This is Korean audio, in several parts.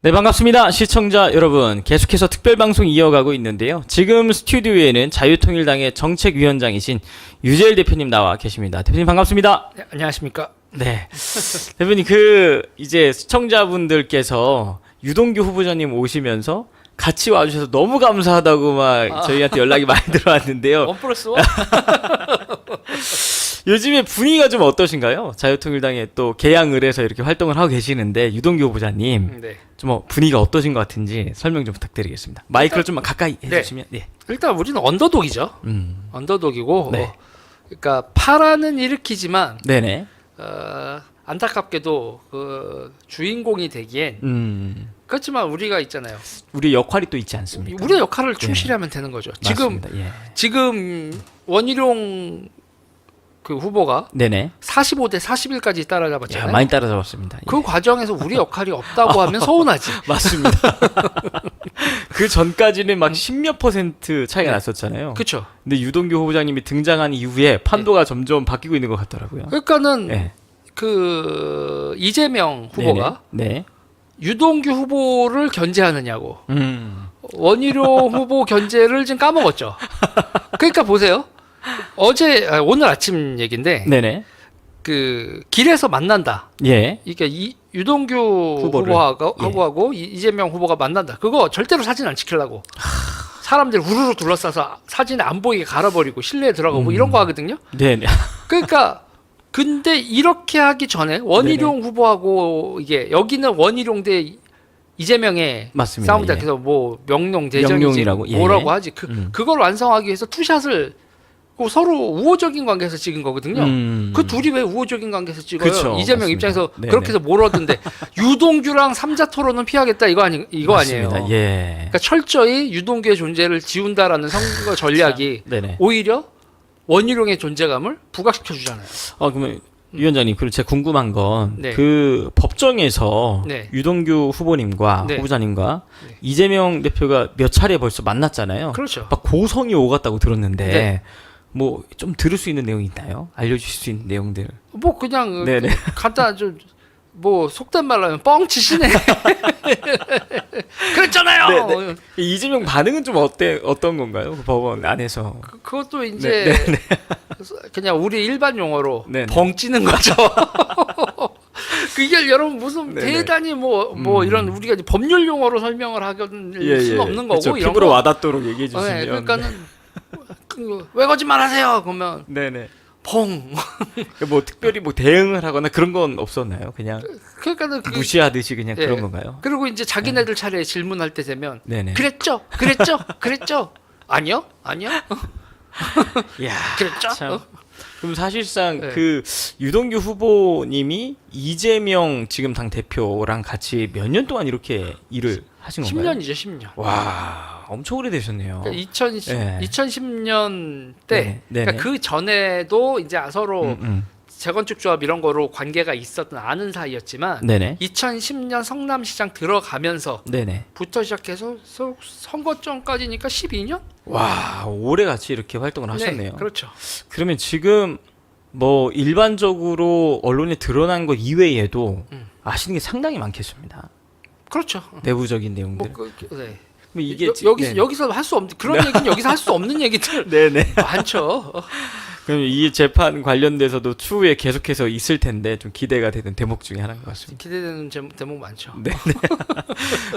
네, 반갑습니다. 시청자 여러분. 계속해서 특별방송 이어가고 있는데요. 지금 스튜디오에는 자유통일당의 정책위원장이신 유재일 대표님 나와 계십니다. 대표님 반갑습니다. 네, 안녕하십니까. 네. 대표님, 이제 시청자분들께서 유동규 후보자님 오시면서 같이 와주셔서 너무 감사하다고 저희한테 연락이 많이 들어왔는데요. 원 플러스 원? 요즘에 분위기가 좀 어떠신가요? 자유통일당에 또 개항을 해서 이렇게 활동을 하고 계시는데 유동규 후보자님 네. 좀 분위기가 어떠신 것 같은지 설명 좀 부탁드리겠습니다. 마이크를 좀만 가까이 해주시면. 네. 일단 우리는 언더독이죠. 언더독이고, 네. 그러니까 파란은 일으키지만 네네. 안타깝게도 그 주인공이 되기엔 그렇지만 우리가 있잖아요. 우리 역할이 또 있지 않습니까? 우리의 역할을 충실히 하면 되는 거죠. 맞습니다. 지금 원희룡 그 후보가 네네. 45대 41까지 야, 따라잡았잖아요. 많이 따라잡았습니다. 그 과정에서 우리 역할이 없다고 하면 서운하지. 맞습니다. 그 전까지는 막 10몇 % 차이가 났었잖아요. 그렇죠. 근데 유동규 후보자님이 등장한 이후에 판도가 점점 바뀌고 있는 것 같더라고요. 그러니까는 네. 그 이재명 후보가 네. 유동규 후보를 견제하느냐고 원희룡 후보 견제를 지금 까먹었죠. 그러니까 보세요. 오늘 아침 얘긴데 네네. 그 길에서 만난다. 예. 이게 유동규 후보하고 이재명 후보가 만난다. 그거 절대로 사진 안 찍히려고. 사람들 우르르 둘러싸서 사진에 안 보이게 갈아버리고 실내에 들어가고 이런 거 하거든요. 네네. 그러니까 근데 이렇게 하기 전에 원희룡 후보하고 이게 여기는 원희룡 대 이재명의 맞습니다. 싸움이다. 예. 그래서 뭐 명령대전이지 명령이라고, 예. 뭐라고 하지. 그걸 완성하기 위해서 투샷을 서로 우호적인 관계에서 찍은 거거든요. 그 둘이 왜 우호적인 관계에서 찍어요? 그쵸, 이재명 맞습니다. 입장에서 네네. 그렇게 해서 몰아든데 유동규랑 삼자 토론은 피하겠다 이거 맞습니다. 아니에요. 예. 그러니까 철저히 유동규의 존재를 지운다라는 선거 전략이 네네. 오히려 원희룡의 존재감을 부각시켜 주잖아요. 그러면 위원장님, 그리고 제가 궁금한 건 네. 그 법정에서 네. 유동규 후보님과 네. 후보자님과 네. 이재명 대표가 몇 차례 벌써 만났잖아요. 그렇죠. 막 고성이 오갔다고 들었는데 네. 뭐 좀 들을 수 있는 내용이 있나요? 알려주실 수 있는 내용들. 뭐 그냥 네네. 간단 뭐 속된 말로 하면 뻥치시네. 그랬잖아요. 네네. 이재명 반응은 좀 어떤 건가요? 그 법원 안에서. 그것도 이제 그냥 우리 일반 용어로 네네. 벙찌는 거죠. 그게 여러분 무슨 네네. 대단히 뭐 이런 우리가 이제 법률 용어로 설명을 하길 수는 없는 거고 그쵸, 이런 피부로 거. 와닿도록 얘기해 주시면. 네, 그러니까는 왜 거짓말하세요? 그러면 네네. 펑. 뭐 특별히 뭐 대응을 하거나 그런 건 없었나요? 그냥 그러니까는 무시하듯이 그냥 예. 그런 건가요? 그리고 이제 자기네들 차례에 질문할 때 되면 네네. 그랬죠? 아니요? 이야, 그랬죠? 참. 그럼 사실상 네. 그 유동규 후보님이 이재명 지금 당 대표랑 같이 몇 년 동안 이렇게 일을 하신 건가요? 10년이죠, 10년. 와, 엄청 오래되셨네요. 그러니까 2010년 때, 네네. 그러니까 그 전에도 이제 서로 음. 재건축 조합 이런 거로 관계가 있었던 아는 사이였지만, 네네. 2010년 성남시장 들어가면서부터 네네. 시작해서 선거전까지니까 12년? 와, 오래 같이 이렇게 활동을 하셨네요. 네, 그렇죠. 그러면 지금 뭐 일반적으로 언론에 드러난 것 이외에도 아시는 게 상당히 많겠습니다. 그렇죠. 내부적인 내용들. 네. 그럼 이게 여기서 할 수 없는 그런 얘기는 여기서 할 수 없는 얘기들 네네. 많죠. 그럼 이 재판 관련돼서도 추후에 계속해서 있을 텐데 좀 기대가 되는 대목 중에 하나인 것 같습니다. 기대되는 대목 많죠. 네.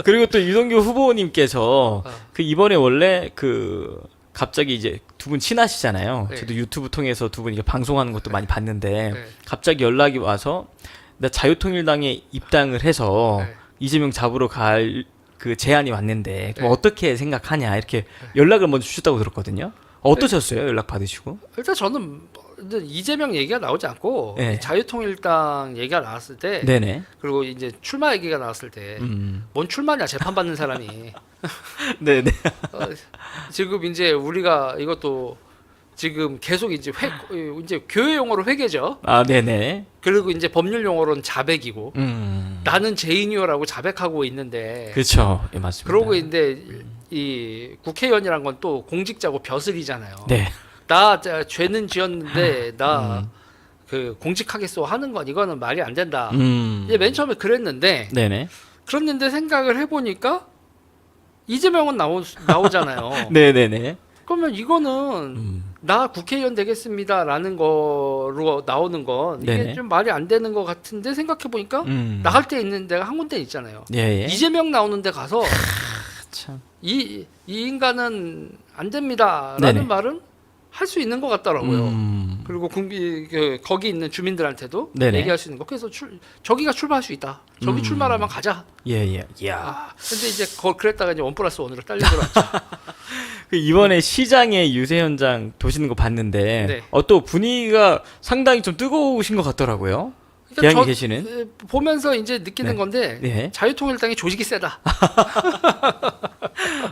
그리고 또 유동규 후보님께서 그 이번에 원래 그 갑자기 이제 두 분 친하시잖아요. 네. 저도 유튜브 통해서 두 분이 방송하는 것도 많이 봤는데 네. 갑자기 연락이 와서 나 자유통일당에 입당을 해서 네. 이재명 잡으러 갈 그 제안이 왔는데 그럼 네. 어떻게 생각하냐 이렇게 연락을 먼저 주셨다고 들었거든요. 어떠셨어요? 연락 받으시고? 일단 저는 이재명 얘기가 나오지 않고 네. 자유통일당 얘기가 나왔을 때 네네. 그리고 이제 출마 얘기가 나왔을 때 뭔 출마냐 재판받는 사람이 네네. 지금 이제 우리가 이것도 지금 계속 이제 이제 교회 용어로 회계죠. 아 네네. 그리고 이제 법률 용어로는 자백이고 음. 나는 죄인이요라고 자백하고 있는데 그렇죠. 예, 맞습니다. 그러고 이제 이 국회의원이란 건 또 공직자고 벼슬이잖아요. 네. 나 죄는 지었는데 나 그 공직하겠소 하는 건 이거는 말이 안 된다. 이제 맨 처음에 그랬는데 네네. 그런데 생각을 해보니까 이재명은 나오잖아요. 네네네. 그러면 이거는 나 국회의원 되겠습니다라는 거로 나오는 건 이게 네네. 좀 말이 안 되는 것 같은데 생각해보니까 나갈 때 있는 데가 한 군데 있잖아요. 예, 예. 이재명 나오는 데 가서 참. 이 인간은 안 됩니다라는 네네. 말은 할 수 있는 것 같더라고요. 그리고 거기 있는 주민들한테도 네네. 얘기할 수 있는 거. 그래서 저기가 출마할 수 있다. 저기 출마하면 가자. 예, 예. 이야. 근데 이제 그랬다가 이제 1+1으로 딸려들었죠. 그 이번에 시장의 유세 현장 도시는 거 봤는데 네. 또 분위기가 상당히 좀 뜨거우신 것 같더라고요. 기왕에 계시는. 보면서 이제 느끼는 네. 건데 네. 자유통일당이 조직이 세다.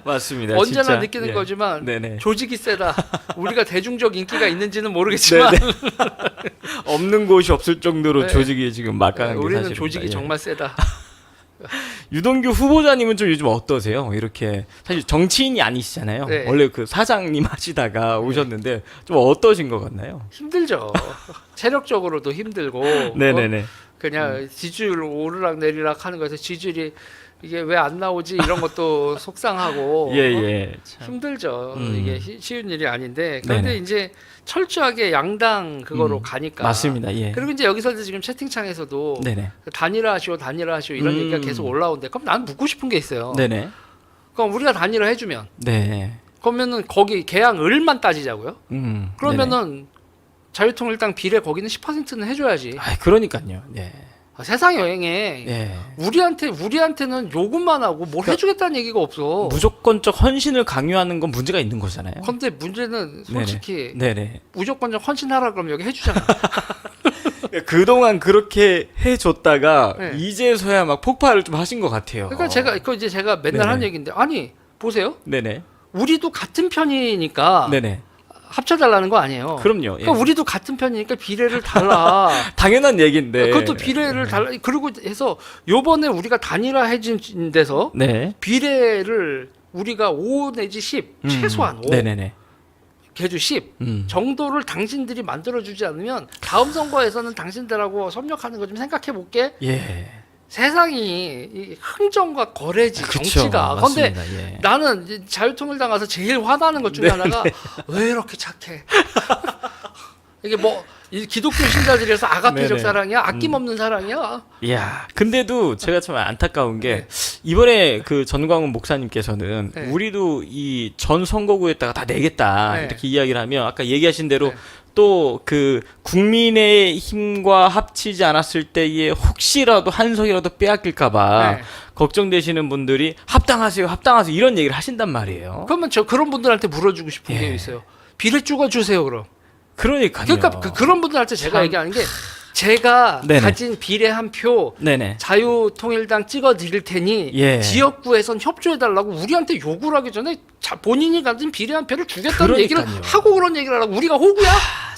맞습니다. 언제나 진짜. 느끼는 예. 거지만 네네. 조직이 세다. 우리가 대중적 인기가 있는지는 모르겠지만 네네. 없는 곳이 없을 정도로 네. 조직이 지금 막강한 게 우리는 사실입니다. 조직이 예. 정말 세다. 유동규 후보자님은 좀 요즘 어떠세요? 이렇게 사실 정치인이 아니시잖아요. 네. 원래 그 사장님 하시다가 오셨는데 좀 어떠신 것 같나요? 힘들죠. 체력적으로도 힘들고 네네네. 그냥 지지율 오르락 내리락 하는 거에서 지지율이 이게 왜 안 나오지 이런 것도 속상하고 예예. 힘들죠. 이게 쉬운 일이 아닌데 그런데 네네. 이제 철저하게 양당 그거로 가니까 맞습니다. 예. 그리고 이제 여기서도 지금 채팅창에서도 네네. 단일화하시오 이런 얘기가 계속 올라오는데 그럼 난 묻고 싶은 게 있어요. 네네. 그럼 우리가 단일화 해주면 네. 그러면은 거기 개항을만 따지자고요. 네네. 그러면은 자유통일당 비례 거기는 10%는 해줘야지. 아, 그러니까요. 네. 세상 여행에 예. 우리한테는 요구만 하고 뭘 해주겠다는 얘기가 없어. 무조건적 헌신을 강요하는 건 문제가 있는 거잖아요. 근데 문제는 솔직히 네네. 무조건적 헌신하라 그러면 여기 해주잖아. 그동안 그렇게 해줬다가 네. 이제서야 막 폭발을 좀 하신 것 같아요. 그러니까 제가 맨날 네네. 하는 얘기인데 아니 보세요. 네네. 우리도 같은 편이니까 네네. 합쳐달라는 거 아니에요. 그럼요. 예. 그러니까 우리도 같은 편이니까 비례를 달라. 당연한 얘기인데. 그것도 비례를 달라. 그리고 해서 요번에 우리가 단일화 해진 데서 네. 비례를 우리가 5 내지 10 최소한 5 네네네. 개주 10 정도를 당신들이 만들어주지 않으면 다음 선거에서는 당신들하고 협력하는 거 좀 생각해 볼게. 예. 세상이 이 흥정과 거래지 그쵸, 정치가. 그런데 맞습니다. 예. 나는 이제 자유통일당 가서 제일 화나는 것 중에 하나가 왜 이렇게 착해? 이게 뭐 이 기독교 신자들에서 아가페적 네네. 사랑이야, 아낌없는 사랑이야. 이야, 근데도 제가 참 안타까운 게 이번에 그 전광훈 목사님께서는 네. 우리도 이 전 선거구에다가 다 내겠다 네. 이렇게 이야기를 하면 아까 얘기하신 대로 네. 또 그 국민의 힘과 합치지 않았을 때에 혹시라도 한 석이라도 빼앗길까봐 네. 걱정되시는 분들이 합당하세요 이런 얘기를 하신단 말이에요. 그러면 저 그런 분들한테 물어주고 싶은 예. 게 있어요. 비례 죽어주세요 그럼. 그러니까요. 그러니까 그런 분들한테 제가 참. 얘기하는 게 제가 네네. 가진 비례 한 표 네네. 자유통일당 찍어 드릴 테니 예. 지역구에선 협조해 달라고 우리한테 요구를 하기 전에 본인이 가진 비례 한 표를 주겠다는 얘기를 그러니까요. 하고 그런 얘기를 하라고. 우리가 호구야?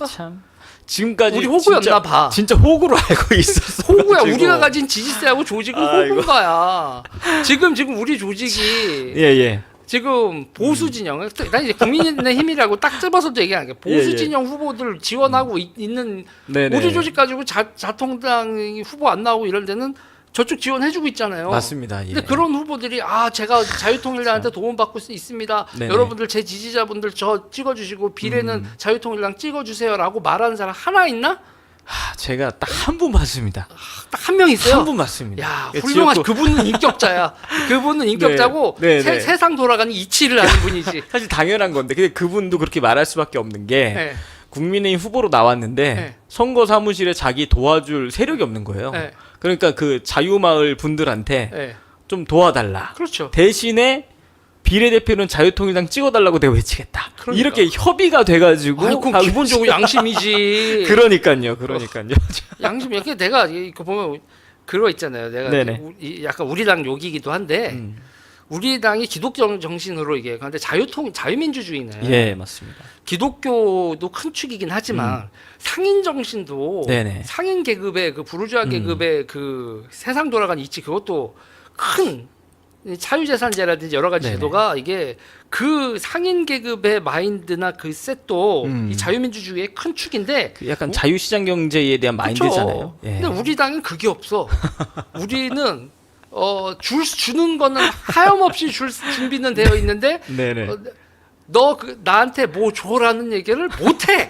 참 지금까지 우리 호구였나 진짜, 봐. 진짜 호구로 알고 있었어. 호구야. 우리가 가진 지지세하고 조직은 아이고. 호구인 거야. 지금 우리 조직이 예예. 지금 보수 진영, 난 이제 국민의힘이라고 딱 집어서도 얘기하는 게 보수 예, 예. 진영 후보들 지원하고 있는 네네. 우리 조직 가지고 자통당 후보 안 나오고 이럴 때는 저쪽 지원해주고 있잖아요. 맞습니다. 예. 근데 그런 후보들이 제가 자유통일당한테 도움받고 있습니다. 네네. 여러분들 제 지지자분들 저 찍어주시고 비례는 자유통일당 찍어주세요라고 말하는 사람 하나 있나? 제가 딱 한 분 봤습니다. 딱 한 명 있어요. 한 분 봤습니다. 야, 예, 훌륭하시. 지역구- 그분은 인격자야. 그분은 인격자고 네, 네. 세상 돌아가는 이치를 하는 분이지. 사실 당연한 건데, 근데 그분도 그렇게 말할 수밖에 없는 게 네. 국민의힘 후보로 나왔는데 네. 선거 사무실에 자기 도와줄 세력이 없는 거예요. 네. 그러니까 그 자유마을 분들한테 네. 좀 도와달라. 그렇죠. 대신에 비례대표는 자유통일당 찍어달라고 내가 외치겠다. 그러니까. 이렇게 협의가 돼가지고 아니, 그건 기본적으로 양심이지. 그러니까요. 양심. 이렇게 내가 이거 보면 그거 있잖아요. 내가 네네. 약간 우리 당 욕이기도 한데 우리 당이 기독교 정신으로 이게 근데 자유민주주의는 예, 맞습니다. 기독교도 큰 축이긴 하지만 상인 정신도 네네. 상인 계급의 그 부르주아 계급의 그 세상 돌아가는 이치 그것도 큰 사유재산제라든지 여러 가지 네네. 제도가 이게 그 상인 계급의 마인드나 그 셋도 이 자유민주주의의 큰 축인데 그 약간 자유시장 경제에 대한 그쵸? 마인드잖아요. 예. 근데 우리 당은 그게 없어. 우리는 주는 거는 하염없이 줄 준비는 되어 있는데 네네. 너 나한테 뭐 줘라는 얘기를 못 해.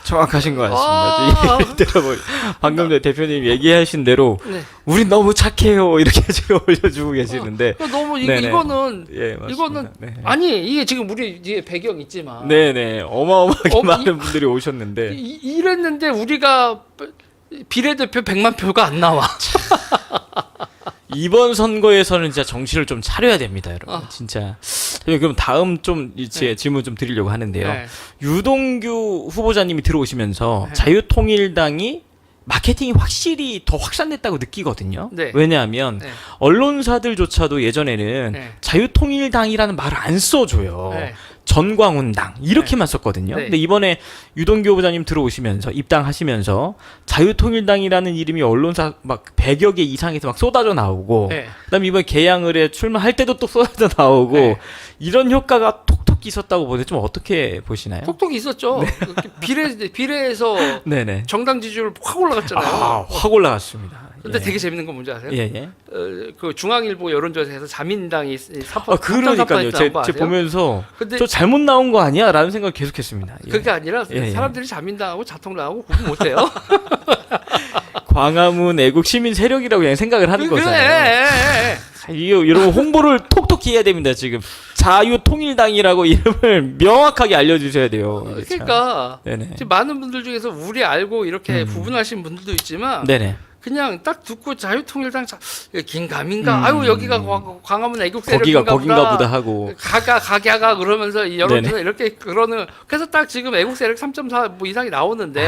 정확하신 것 같습니다. 들어보 방금 전에 대표님 얘기하신 대로 네. 우린 너무 착해요 이렇게 지금 올려주고 계시는데 너무 네네. 이거는 예, 맞습니다. 이거는 네. 아니 이게 지금 우리 뒤에 배경 있지만 네네 어마어마하게 어, 많은 분들이 오셨는데 이랬는데 우리가 비례대표 100만 표가 안 나와. 이번 선거에서는 진짜 정신을 좀 차려야 됩니다, 여러분. 진짜. 그럼 다음 좀 제 질문 좀 드리려고 하는데요. 네. 유동규 후보자님이 들어오시면서 네. 자유통일당이 마케팅이 확실히 더 확산됐다고 느끼거든요. 네. 왜냐하면 네. 언론사들조차도 예전에는 네. 자유통일당이라는 말을 안 써줘요. 네. 전광훈당 이렇게만 썼거든요. 네. 근데 이번에 유동규 후보자님 들어오시면서 입당하시면서 자유통일당이라는 이름이 언론사 막 100여 개 이상에서 막 쏟아져 나오고 네. 그다음에 이번 개항을에 출마할 때도 또 쏟아져 나오고 네. 이런 효과가 톡톡 있었다고 보는데 좀 어떻게 보시나요? 톡톡 있었죠. 비례에서 네네. 정당 지지율 확 올라갔잖아요. 확 올라갔습니다. 근데 예. 되게 재밌는 건 뭔지 아세요? 예. 그 중앙일보 여론조사에서 자민당이 4% 그러니까요. 제 보면서 근데 저 잘못 나온 거 아니야? 라는 생각을 계속했습니다. 예. 그게 아니라 예. 사람들이 자민당하고 자통당하고 구분 못해요. 광화문 애국 시민 세력이라고 그냥 생각을 하는 거잖아요. 이거 여러분 홍보를 톡톡히 해야 됩니다. 지금 자유통일당이라고 이름을 명확하게 알려주셔야 돼요. 이게 참. 그러니까 네네. 지금 많은 분들 중에서 우리 알고 이렇게 구분하신 분들도 있지만 네네. 그냥 딱 듣고 자유통일당 긴가민가 아유 여기가 광화문 애국 거기가 세력인가 거긴가 보다 하고. 가갸가 그러면서 이 여론조사 네네. 이렇게 그러는 그래서 딱 지금 애국 세력 3.4 뭐 이상이 나오는데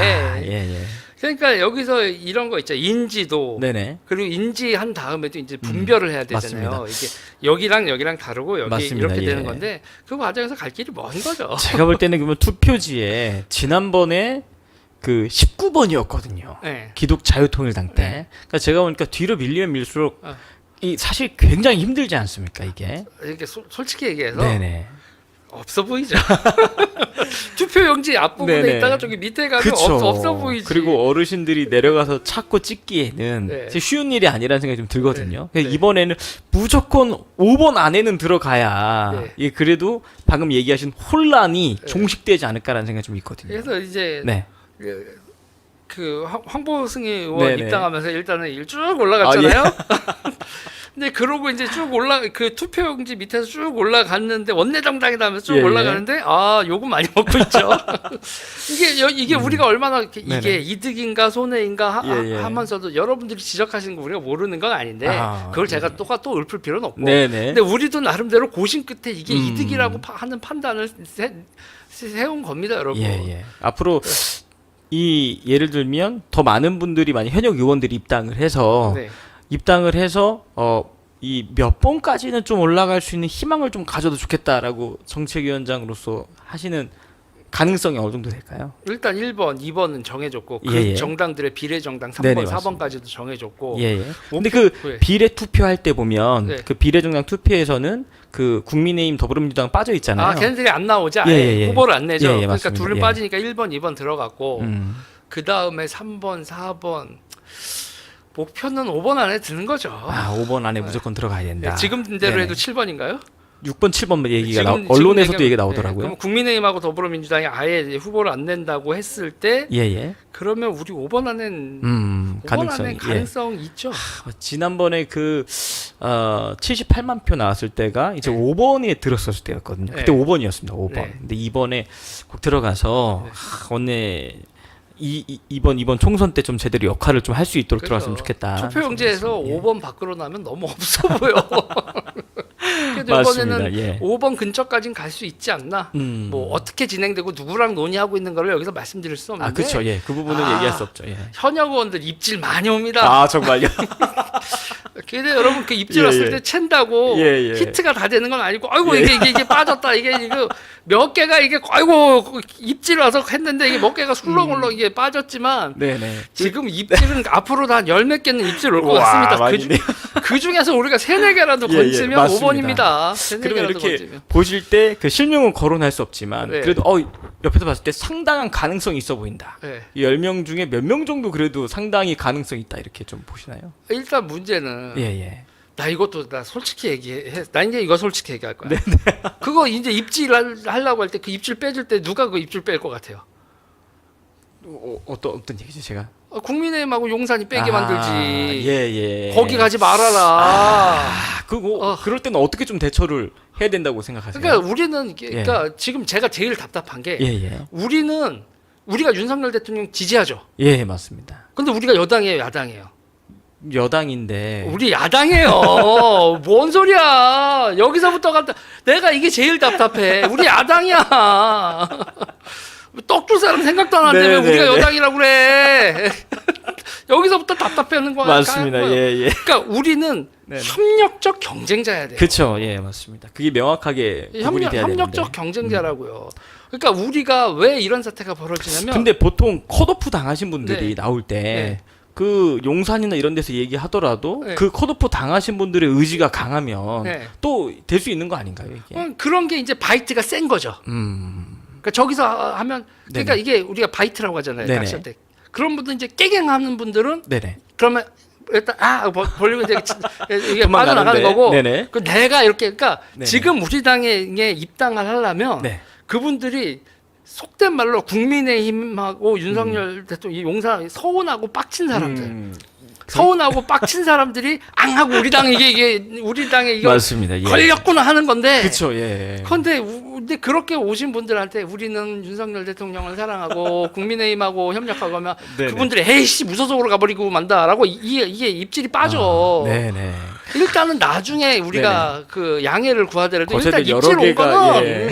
예. 그러니까 여기서 이런 거 있죠. 인지도. 네네. 그리고 인지한 다음에도 이제 분별을 해야 되잖아요. 맞습니다. 이게 여기랑 다르고 여기 맞습니다. 이렇게 예. 되는 건데 그 과정에서 갈 길이 먼 거죠. 제가 볼 때는 그러면 투표지에 지난번에 그 19번이었거든요. 네. 기독 자유통일당 때. 네. 그러니까 제가 보니까 뒤로 밀리면 밀수록 어. 이 사실 굉장히 힘들지 않습니까 이게? 이렇게 솔직히 얘기해서 네네. 없어 보이죠. 투표용지 앞부분에 네네. 있다가 저기 밑에 가면 그쵸. 없어 보이지. 그리고 어르신들이 내려가서 찾고 찍기에는 네. 진짜 쉬운 일이 아니라는 생각이 좀 들거든요. 네. 그래서 이번에는 무조건 5번 안에는 들어가야 네. 이게 그래도 방금 얘기하신 혼란이 네. 종식되지 않을까라는 생각이 좀 있거든요. 그래서 이제 네. 그 황보승 의원 네네. 입당하면서 일단은 쭉 올라갔잖아요. 아, 근데 그러고 이제 쭉 그 투표용지 밑에서 쭉 올라갔는데 원내정당이라면서 쭉 예, 예. 올라가는데 욕은 많이 먹고 있죠. 이게 우리가 얼마나 이게 네네. 이득인가 손해인가 예. 하면서도 여러분들이 지적하시는 거 우리가 모르는 건 아닌데 그걸 제가 또 읊을 필요는 없고. 네네. 근데 우리도 나름대로 고심 끝에 이게 음. 이득이라고 하는 판단을 세운 겁니다, 여러분. 예. 앞으로 이 예를 들면 더 많은 분들이 많이 현역 의원들이 입당을 해서 네. 이 몇 번까지는 좀 올라갈 수 있는 희망을 좀 가져도 좋겠다라고 정책위원장으로서 하시는 가능성이 어느 정도 될까요? 일단 1번, 2번은 정해줬고 그 예. 정당들의 비례정당 3번, 네네, 4번까지도 정해줬고 예. 근데 그 네. 비례 투표할 때 보면 네. 그 비례정당 투표에서는 그 국민의힘 더불어민주당 빠져 있잖아요. 걔네들이 안 나오지 아예 예. 후보를 안 내죠. 예, 그러니까 맞습니다. 둘을 예. 빠지니까 1번, 2번 들어갔고 그 다음에 3번, 4번 목표는 5번 안에 드는 거죠. 5번 안에 무조건 들어가야 된다. 네, 지금대로 네네. 해도 7번인가요? 6번, 7번 얘기가 지금 언론에서도 얘기하면- 얘기가 나오더라고요. 그럼 국민의힘하고 더불어민주당이 아예 이제 후보를 안 낸다고 했을 때 예. 그러면 우리 5번 안엔 5번 안엔 가능성 있죠. 지난번에 78만 표 나왔을 때가 이제 네. 5번에 들었었을 때였거든요. 그때 네. 5번이었습니다. 5번. 네. 근데 이번에 꼭 들어가서 네. 이번 총선 때 좀 제대로 역할을 좀 할 수 있도록 그렇죠. 들어갔으면 좋겠다. 투표용지에서 예. 5번 밖으로 나면 너무 없어 보여. 그래도 맞습니다. 이번에는 예. 5번 근처까지는 갈 수 있지 않나. 뭐 어떻게 진행되고 누구랑 논의하고 있는 거를 여기서 말씀드릴 수 없는데. 그렇죠. 예. 그 부분은 얘기할 수 없죠. 예. 현역 의원들 입질 많이 옵니다. 정말요? 근데 여러분 그 입질 예, 왔을 예. 때 챈다고 예. 히트가 다 되는 건 아니고 아이고 예. 이게 빠졌다 이거 몇 개가 이게 아이고 입질 와서 했는데 이게 몇 개가 술렁울렁 이게 빠졌지만 네네. 지금 입질은 앞으로 다 열 몇 개는 입질 올 것 우와, 같습니다. 많이네요. 그 중에서 우리가 세네 개라도 예, 건지면 맞습니다. 5번입니다. 세네 그러면 개라도 이렇게 건지면. 보실 때 그 실명은 거론할 수 없지만 네. 그래도 옆에서 봤을 때 상당한 가능성이 있어 보인다. 네. 이 10명 중에 몇 명 정도 그래도 상당히 가능성이 있다 이렇게 좀 보시나요? 일단 문제는 예. 나 이것도 나 솔직히 얘기해. 나 이제 이거 솔직히 얘기할 거야. 그거 이제 입질 하려고 할 때 그 입질 빼줄 때 누가 그 입질 뺄 것 같아요? 어떤 얘기죠 제가? 국민의힘하고 용산이 빼게 만들지. 예. 거기 가지 말아라. 그거 그럴 때는 어떻게 좀 대처를 해야 된다고 생각하세요? 그러니까 우리는 그러니까 지금 제가 제일 답답한 게 우리가 윤석열 대통령 지지하죠. 예, 맞습니다. 근데 우리가 여당이에요, 야당이에요? 여당인데 우리 야당이에요. 뭔 소리야? 여기서부터 갔다. 내가 이게 제일 답답해. 우리 야당이야. 떡줄 사람 생각도 안 한다며 우리가 여당이라고 그래. 여기서부터 답답해하는 거야. 맞습니다. 예. 그러니까 우리는 협력적 경쟁자야 돼요. 그렇죠. 예, 맞습니다. 그게 명확하게 구분이 돼야 되는데. 협력적 경쟁자라고요. 그러니까 우리가 왜 이런 사태가 벌어지냐면 근데 보통 컷오프 당하신 분들이 나올 때 그 용산이나 이런 데서 얘기하더라도 그 컷오프 당하신 분들의 의지가 강하면 또 될 수 있는 거 아닌가요, 이게? 그런 게 이제 바이트가 센 거죠. 그러니까 저기서 하면 그러니까 이게 우리가 바이트라고 하잖아요. 낚시할 때. 그런 분들 이제 깨갱하는 분들은 그러면 일단 벌리고 이제 이게 빠져나가는 거고 그 내가 이렇게 그러니까 지금 우리 당에 입당을 하려면 그분들이 속된 말로 국민의힘하고 윤석열 대통령 용산 서운하고 빡친 사람들 서운하고 빡친 사람들이 앙하고 우리 당에 이게 우리 당에 이거 맞습니다. 걸렸구나 하는 건데. 그렇죠. 예. 근데 그렇게 오신 분들한테 우리는 윤석열 대통령을 사랑하고 국민의힘하고 협력하고 하면 그분들이 에이씨 무소속으로 가버리고 만다라고 이게 입질이 빠져. 일단은 나중에 우리가 그 양해를 구하더라도 일단 입질 온 거는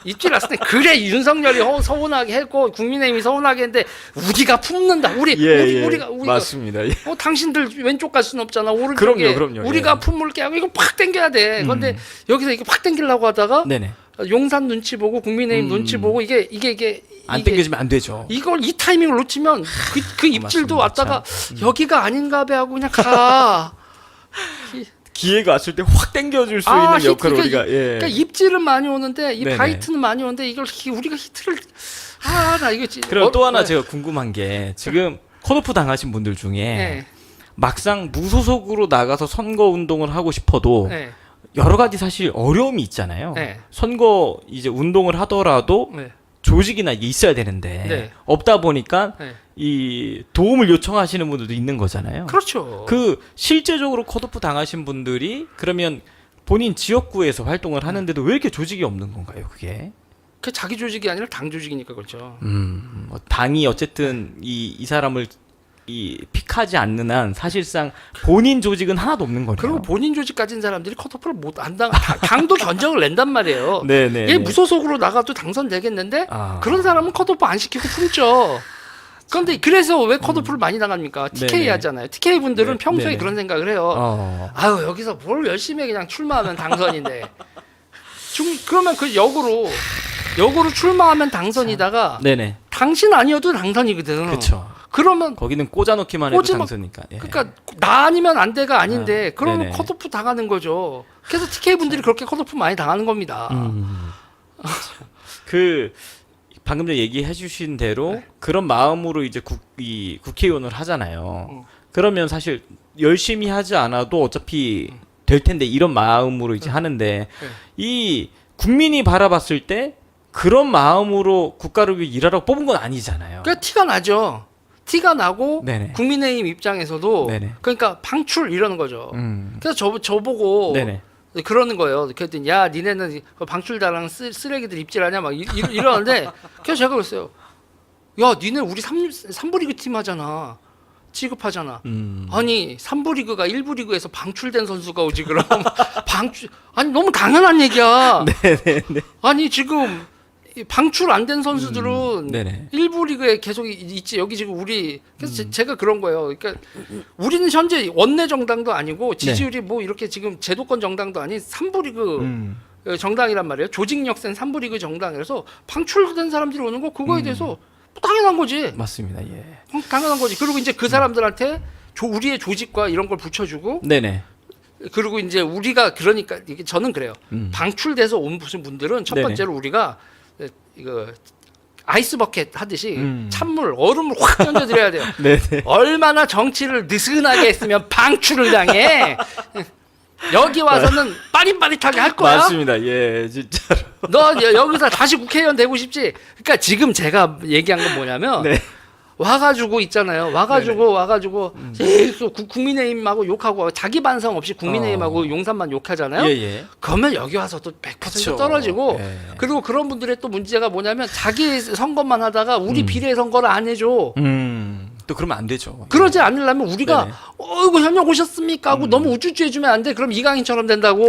입질 왔을 때 그래 윤석열이 서운하게 했고 국민의힘이 서운하게 했는데 우리가 품는다. 우리가 맞습니다. 당신들 왼쪽 갈 수는 없잖아. 오른쪽에 그럼요. 우리가 품을게 하고 이거 팍 당겨야 돼. 그런데 여기서 이거 팍 당기려고 하다가 용산 눈치 보고 국민의힘 눈치 보고 이게 안 당겨지면 안 되죠. 이걸 이 타이밍을 놓치면 그 입질도 왔다가 여기가 아닌가 봐 하고 그냥 가. 기회가 왔을 때 확 당겨줄 수 있는 역할을 우리가 그러니까 입질은 많이 오는데 이 바이트는 많이 오는데 이걸 우리가 히트를 나 이거 그럼 또 하나 제가 궁금한 게 지금 컷오프 당하신 분들 중에 막상 무소속으로 나가서 선거 운동을 하고 싶어도 여러 가지 사실 어려움이 있잖아요. 선거 이제 운동을 하더라도 조직이나 이게 있어야 되는데 없다 보니까 이 도움을 요청하시는 분들도 있는 거잖아요. 그렇죠. 그 실제적으로 컷오프 당하신 분들이 그러면 본인 지역구에서 활동을 하는데도 왜 이렇게 조직이 없는 건가요, 그게? 그 자기 조직이 아니라 당 조직이니까 그렇죠. 당이 어쨌든 이 사람을 픽하지 않는 한 사실상 본인 조직은 하나도 없는 거죠. 그리고 본인 조직 가진 사람들이 컷오프를 못 안 당도 견적을 낸단 말이에요. 얘 무소속으로 나가도 당선되겠는데 그런 사람은 컷오프 안 시키고 품죠. 그런데 그래서 왜 컷오프를 많이 당합니까? TK 하잖아요. TK 분들은 평소에 그런 생각을 해요. 아유 여기서 뭘 열심히 해 그냥 출마하면 당선인데. 그러면 그 역으로 출마하면 당선이다가 당신 아니어도 당선이거든. 그렇죠. 그러면 거기는 꽂아놓기만 해도 당선이니까. 그러니까 나 아니면 안 돼가 아닌데 그러면 컷오프 당하는 거죠. 그래서 TK 분들이 그렇게 컷오프 많이 당하는 겁니다. 그 방금 전에 얘기해 주신 대로 그런 마음으로 이제 국회의원을 하잖아요. 그러면 사실 열심히 하지 않아도 어차피 될 텐데 이런 마음으로 이제 하는데 이 국민이 바라봤을 때 그런 마음으로 국가를 위해 일하라고 뽑은 건 아니잖아요. 그러니까 티가 나죠. 티가 나고 국민의힘 입장에서도 그러니까 방출 이러는 거죠. 그래서 저보고 그러는 거예요. 그랬더니 야 니네는 방출다랑 쓰레기들 입질하냐 막 이러는데 그래서 제가 그랬어요. 야 니네 우리 3부 리그 팀 하잖아. 취급하잖아. 아니 3부 리그가 1부 리그에서 방출된 선수가 오지 그럼 아니 너무 당연한 얘기야. 아니 지금 방출 안 된 선수들은 1부 리그에 계속 있지. 여기 지금 우리 그래서 제가 그런 거예요. 그러니까 우리는 현재 원내 정당도 아니고 지지율이 뭐 이렇게 지금 제도권 정당도 아닌 3부 리그 정당이란 말이에요. 조직력 센 3부 리그 정당이라서 방출된 사람들이 오는 거 그거에 대해서 당연한 거지. 맞습니다. 예. 당연한 거지. 그리고 이제 그 사람들한테 우리의 조직과 이런 걸 붙여주고 그리고 이제 우리가 그러니까 이게 저는 그래요. 방출돼서 온 무슨 분들은 첫 번째로 우리가 이거 아이스 버켓 하듯이 찬물, 얼음을 확 던져드려야 돼요. 네네. 얼마나 정치를 느슨하게 했으면 방출을 당해. 여기 와서는 빠릿빠릿하게 할 거야. 맞습니다. 예, 진짜로. 너 여기서 다시 국회의원 되고 싶지? 그러니까 지금 제가 얘기한 건 뭐냐면 네. 와가지고 있잖아요. 와가지고 계속 국민의힘하고 욕하고 자기 반성 없이 국민의힘하고 용산만 욕하잖아요. 예. 그러면 여기 와서 또 100% 그쵸. 떨어지고 예. 그리고 그런 분들의 또 문제가 뭐냐면 자기 선거만 하다가 우리 비례 선거를 안 해줘. 또 그러면 안 되죠. 그러지 않으려면 우리가 네네. 어이구 현역 오셨습니까 하고 너무 우쭈쭈 해주면 안 돼. 그럼 이강인처럼 된다고.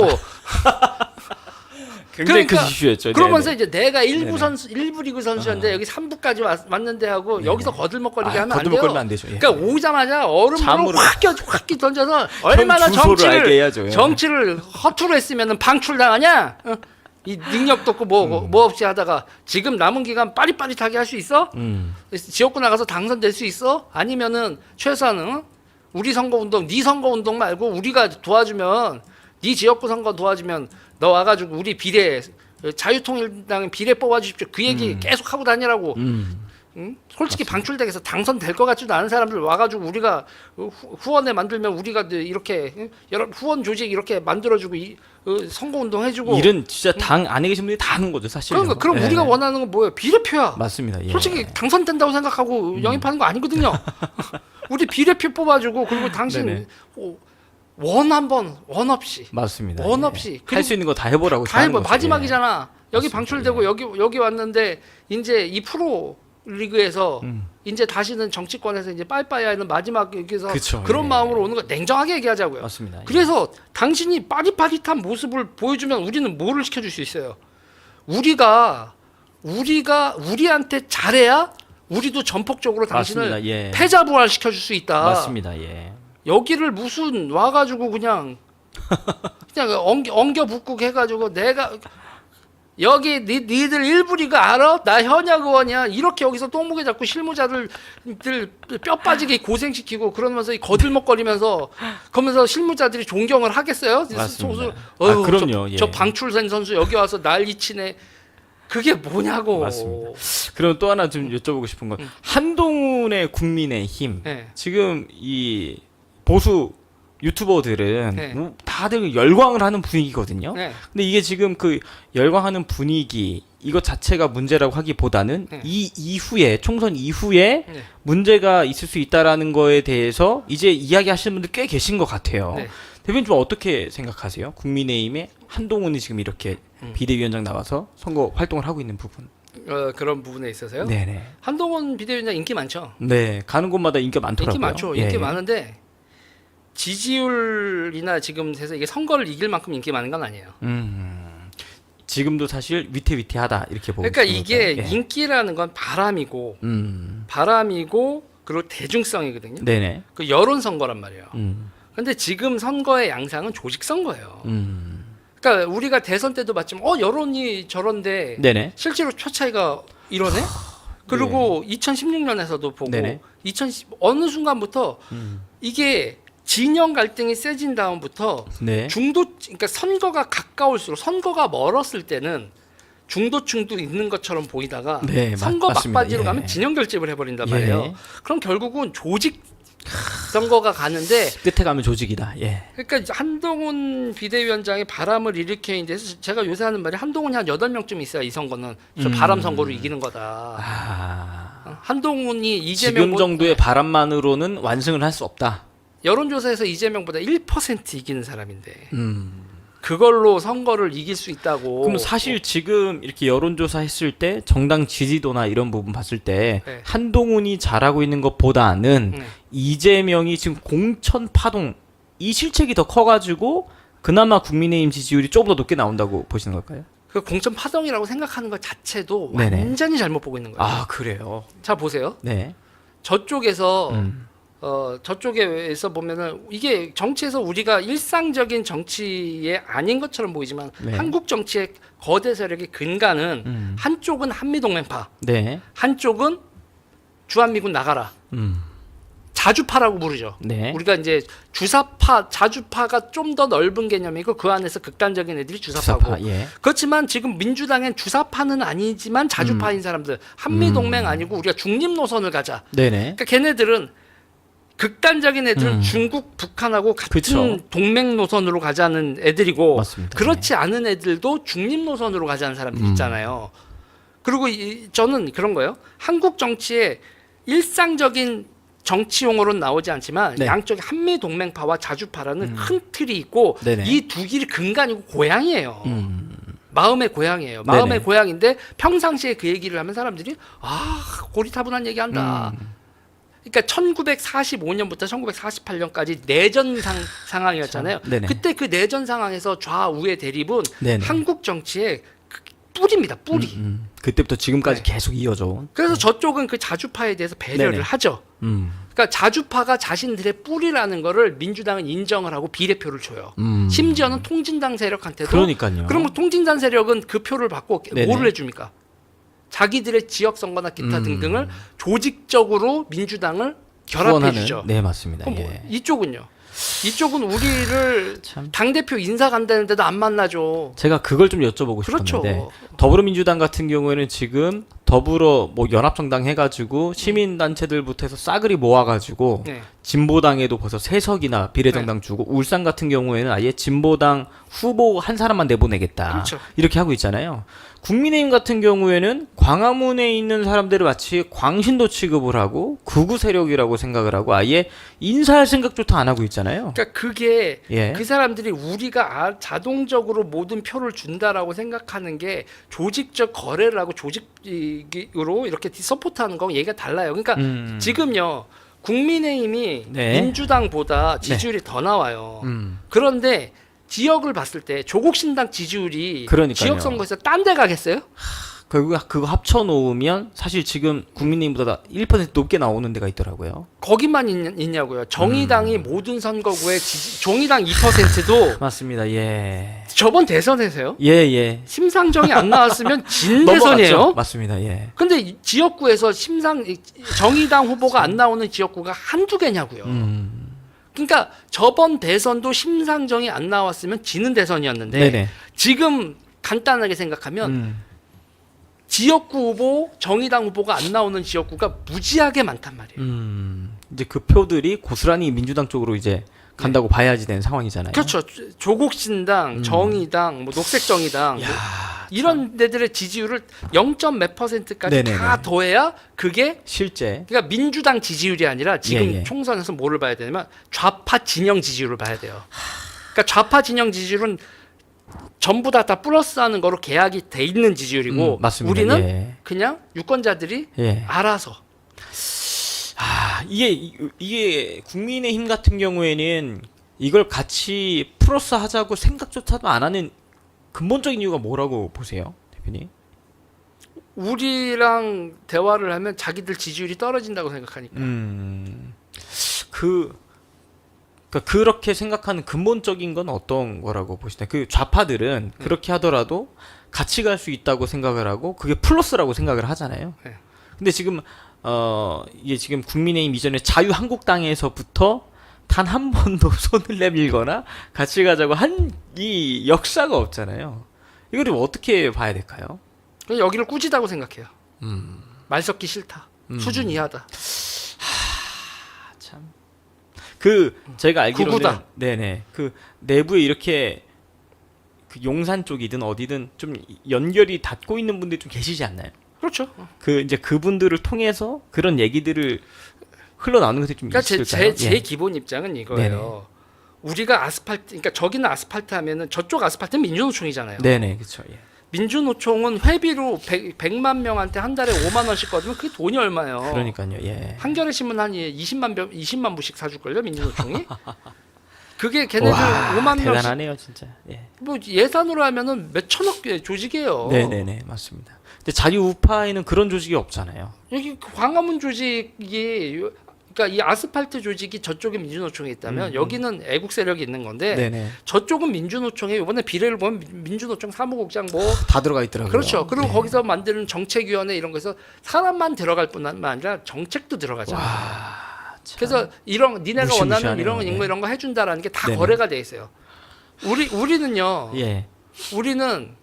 굉장히 큰 이슈였죠. 그러면서 네네. 이제 내가 일부 네네. 선수, 일부 리그 선수였는데 여기 3부까지 왔는데 하고 여기서 거들먹거리게 하면 안 돼요. 거들먹거리면 안 되죠. 예. 그러니까 오자마자 얼음으로 확 던져서 얼마나 주소를 알게 해야죠. 예. 정치를 허투루 했으면 방출당하냐? 이 능력도 없고 뭐 없이 하다가 지금 남은 기간 빠릿빠릿하게 할 수 있어? 지역구 나가서 당선될 수 있어? 아니면은 최소한은 우리 선거운동, 네 선거운동 말고 우리가 도와주면 네 지역구 선거 도와주면 너 와가지고 우리 비례 자유통일당 비례 뽑아주십시오. 그 얘기 계속 하고 다니라고. 응? 솔직히 맞습니다. 방출되겠어. 당선될 것 같지도 않은 사람들 와가지고 우리가 후원회 만들면 우리가 이렇게 여러 후원 조직 이렇게 만들어주고 선거운동 해주고 일은 진짜 당 안에 계신 분들이 다 하는 거죠, 사실. 그러니까 그럼 예. 우리가 원하는 건 뭐예요? 비례표야. 맞습니다. 예. 솔직히 당선된다고 생각하고 영입하는 거 아니거든요. 우리 비례표 뽑아주고 그리고 당신 네네. 원 없이 맞습니다. 원 없이 할 수 있는 거 다 해보라고. 다 해봐. 하는 거죠. 마지막이잖아. 여기 맞습니다. 방출되고 여기 왔는데 이제 이 프로 리그에서 이제 다시는 정치권에서 이제 빠이빠이하는 마지막 여기서 그쵸, 그런 예. 마음으로 오는 거 냉정하게 얘기하자고요. 맞습니다. 예. 그래서 당신이 빠릿빠릿한 모습을 보여주면 우리는 뭐를 시켜줄 수 있어요? 우리가 우리한테 잘해야 우리도 전폭적으로 당신을 맞습니다. 예. 패자부활 시켜줄 수 있다. 맞습니다. 예. 여기를 무슨 와가지고 그냥 엉겨 붙고 해가지고 내가 여기 니들 일부 리그 알아? 나 현역 의원이야. 이렇게 여기서 똥무게 잡고 실무자들 뼈 빠지게 고생시키고 그러면서 거들먹거리면서 그러면서 실무자들이 존경을 하겠어요? 맞습니다. 어휴, 그럼요. 저 예. 방출된 선수 여기 와서 난리치네. 그게 뭐냐고. 맞습니다. 그럼 또 하나 좀 여쭤보고 싶은 건 한동훈의 국민의힘 네. 지금 이 보수 유튜버들은 네. 다들 열광을 하는 분위기거든요. 네. 근데 이게 지금 그 열광하는 분위기 이것 자체가 문제라고 하기보다는 네. 이 이후에 총선 이후에 네. 문제가 있을 수 있다라는 거에 대해서 이제 이야기하시는 분들 꽤 계신 것 같아요. 네. 대표님 좀 어떻게 생각하세요? 국민의힘의 한동훈이 지금 이렇게 비대위원장 나와서 선거 활동을 하고 있는 부분. 그런 부분에 있어서요. 네네. 한동훈 비대위원장 인기 많죠. 네, 가는 곳마다 인기가 많더라고요. 인기 많죠. 예. 인기 많은데 지지율이나 지금 돼서 이게 선거를 이길 만큼 인기 많은 건 아니에요. 지금도 사실 위태위태하다 이렇게 보고 그러니까 있는 이게 거죠? 예. 인기라는 건 바람이고 그리고 대중성이거든요. 네네. 그 여론 선거란 말이에요. 근데 지금 선거의 양상은 조직 선거예요. 그러니까 우리가 대선 때도 봤지만 여론이 저런데 네네. 실제로 표 차이가 이러네. 그리고 2016년에서도 보고 네네. 2010 어느 순간부터 이게 진영 갈등이 세진 다음부터 네. 그러니까 선거가 가까울수록 선거가 멀었을 때는 중도층도 있는 것처럼 보이다가 네, 선거 맞습니다. 막바지로 예. 가면 진영 결집을 해버린단 예. 말이에요. 그럼 결국은 조직 선거가 가는데 끝에 가면 조직이다. 예. 그러니까 한동훈 비대위원장이 바람을 일으켜 이제 제가 요새 하는 말이 한동훈이 한 8명쯤 있어야 이 선거는 저 바람 선거로 이기는 거다. 한동훈이 이재명 지금 정도의 바람만으로는 완승을 할 수 없다. 여론조사에서 이재명보다 1% 이기는 사람인데 그걸로 선거를 이길 수 있다고. 그럼 사실 지금 이렇게 여론조사 했을 때 정당 지지도나 이런 부분 봤을 때 네. 한동훈이 잘하고 있는 것보다는 이재명이 지금 공천 파동 이 실책이 더 커가지고 그나마 국민의힘 지지율이 조금 더 높게 나온다고 보시는 걸까요? 그 공천 파동이라고 생각하는 것 자체도 네네. 완전히 잘못 보고 있는 거예요. 아 그래요. 자 보세요. 네. 저쪽에서 저쪽에서 보면은 이게 정치에서 우리가 일상적인 정치에 아닌 것처럼 보이지만 네. 한국 정치의 거대 세력의 근간은 한쪽은 한미동맹파, 네. 한쪽은 주한미군 나가라. 자주파라고 부르죠. 네. 우리가 이제 주사파, 자주파가 좀 더 넓은 개념이고 그 안에서 극단적인 애들이 주사파고. 예. 그렇지만 지금 민주당엔 주사파는 아니지만 자주파인 사람들, 한미동맹 아니고 우리가 중립 노선을 가자. 네네. 그러니까 걔네들은 극단적인 애들은 중국, 북한하고 같은 그쵸. 동맹 노선으로 가자는 애들이고, 맞습니다. 그렇지 않은 애들도 중립 노선으로 가자는 사람들 있잖아요. 그리고 저는 그런 거예요. 한국 정치에 일상적인 정치 용어로는 나오지 않지만 네. 양쪽에 한미 동맹파와 자주파라는 큰 틀이 있고 네네. 이 두 길이 근간이고 고향이에요. 마음의 고향이에요. 마음의 네네. 고향인데 평상시에 그 얘기를 하면 사람들이 고리타분한 얘기한다. 그러니까 1945년부터 1948년까지 내전 상황이었잖아요. 네네. 그때 그 내전 상황에서 좌우의 대립은 네네. 한국 정치의 뿌리입니다. 뿌리. 그때부터 지금까지 네. 계속 이어져 온. 그래서 저쪽은 그 자주파에 대해서 배려를 네네. 하죠. 그러니까 자주파가 자신들의 뿌리라는 거를 민주당은 인정을 하고 비례표를 줘요. 심지어는 통진당 세력한테도. 그러니까요. 그럼 통진당 세력은 그 표를 받고 네네. 뭐를 해줍니까? 자기들의 지역 선거나 기타 등등을 조직적으로 민주당을 결합해주죠. 네, 맞습니다. 그럼 예. 이쪽은요? 이쪽은 우리를 참. 당대표 인사 간다는데도 안 만나죠. 제가 그걸 좀 여쭤보고 싶었는데 그렇죠. 더불어민주당 같은 경우에는 지금 더불어 뭐 연합정당 해가지고 시민단체들부터 해서 싸그리 모아가지고 네. 진보당에도 벌써 3석이나 비례정당 주고 울산 같은 경우에는 아예 진보당 후보 한 사람만 내보내겠다. 그렇죠. 이렇게 하고 있잖아요. 국민의힘 같은 경우에는 광화문에 있는 사람들을 마치 광신도 취급을 하고 극우 세력이라고 생각을 하고 아예 인사할 생각조차 안 하고 있잖아요. 그러니까 그게 예. 그 사람들이 우리가 자동적으로 모든 표를 준다라고 생각하는 게 조직적 거래를 하고 조직으로 이렇게 서포트하는 거하고 얘기가 달라요. 그러니까 지금요 국민의힘이 네. 민주당보다 지지율이 더 나와요. 그런데 지역을 봤을 때 조국신당 지지율이 그러니까요. 지역 선거에서 딴 데 가겠어요? 결국 그거 합쳐 놓으면 사실 지금 국민의힘보다 1% 높게 나오는 데가 있더라고요. 거기만 있냐고요. 정의당이 모든 선거구에 정의당 2%도 맞습니다. 예. 저번 대선에서요. 예. 심상정이 안 나왔으면 진 넘어갔죠? 대선이에요. 맞습니다. 예. 근데 지역구에서 정의당 후보가 안 나오는 지역구가 한두 개냐고요. 그러니까 저번 대선도 심상정이 안 나왔으면 지는 대선이었는데 네네. 지금 간단하게 생각하면 지역구 후보, 정의당 후보가 안 나오는 지역구가 무지하게 많단 말이에요. 이제 그 표들이 고스란히 민주당 쪽으로 이제 간다고 봐야지 되는 상황이잖아요. 그렇죠. 조국신당, 정의당, 뭐 녹색정의당 뭐 이런 데들의 지지율을 0.몇 %까지 네네네. 다 더해야 그게 실제. 그러니까 민주당 지지율이 아니라 지금 예. 총선에서 뭐를 봐야 되냐면 좌파 진영 지지율을 봐야 돼요. 그러니까 좌파 진영 지지율은 전부 다 플러스하는 거로 계약이 돼 있는 지지율이고 맞습니다. 우리는 예. 그냥 유권자들이 예. 알아서. 이게 국민의힘 같은 경우에는 이걸 같이 플러스 하자고 생각조차도 안 하는 근본적인 이유가 뭐라고 보세요, 대표님? 우리랑 대화를 하면 자기들 지지율이 떨어진다고 생각하니까. 그러니까 그렇게 생각하는 근본적인 건 어떤 거라고 보시나요? 그 좌파들은 그렇게 하더라도 같이 갈 수 있다고 생각을 하고 그게 플러스라고 생각을 하잖아요. 네. 근데 지금 이게 지금 국민의힘 이전에 자유한국당에서부터 단 한 번도 손을 내밀거나 같이 가자고 한 이 역사가 없잖아요. 이거를 어떻게 봐야 될까요? 그냥 여기를 꾸지다고 생각해요. 말 섞기 싫다. 수준 이하다. 참. 제가 알기로는 구구다. 네네 그 내부에 이렇게 그 용산 쪽이든 어디든 좀 연결이 닿고 있는 분들이 좀 계시지 않나요? 그렇죠. 이제 그분들을 통해서 그런 얘기들을 흘러나오는 것들이 좀 그러니까 있을까요? 제 기본 입장은 이거예요. 우리가 아스팔트, 그러니까 저기는 아스팔트 하면은 저쪽 아스팔트는 민주노총이잖아요. 네네 그렇죠. 예. 민주노총은 회비로 100만 명한테 한 달에 5만 원씩 거두면 그게 돈이 얼마예요? 그러니까요. 예. 한겨레 신문 한 20만 부씩 사줄걸요 민주노총이? 그게 걔네들 와, 5만 명씩 대단하네요 진짜. 예. 뭐 예산으로 하면은 몇 천억 조직이에요. 네네네 맞습니다. 근데 자유우파에는 그런 조직이 없잖아요. 여기 그 광화문 조직이 그러니까 이 아스팔트 조직이 저쪽에 민주노총에 있다면 여기는 애국 세력이 있는 건데 네네. 저쪽은 민주노총에 이번에 비례를 보면 민주노총 사무국장 뭐 다 들어가 있더라고요. 그렇죠. 그리고 네. 거기서 만드는 정책위원회 이런 거에서 사람만 들어갈 뿐만 아니라 정책도 들어가잖아요. 와, 그래서 이런 니네가 무시무시하네요. 원하는 이런 거 해준다라는 게 다 네네. 거래가 돼 있어요. 우리는요. 예. 우리는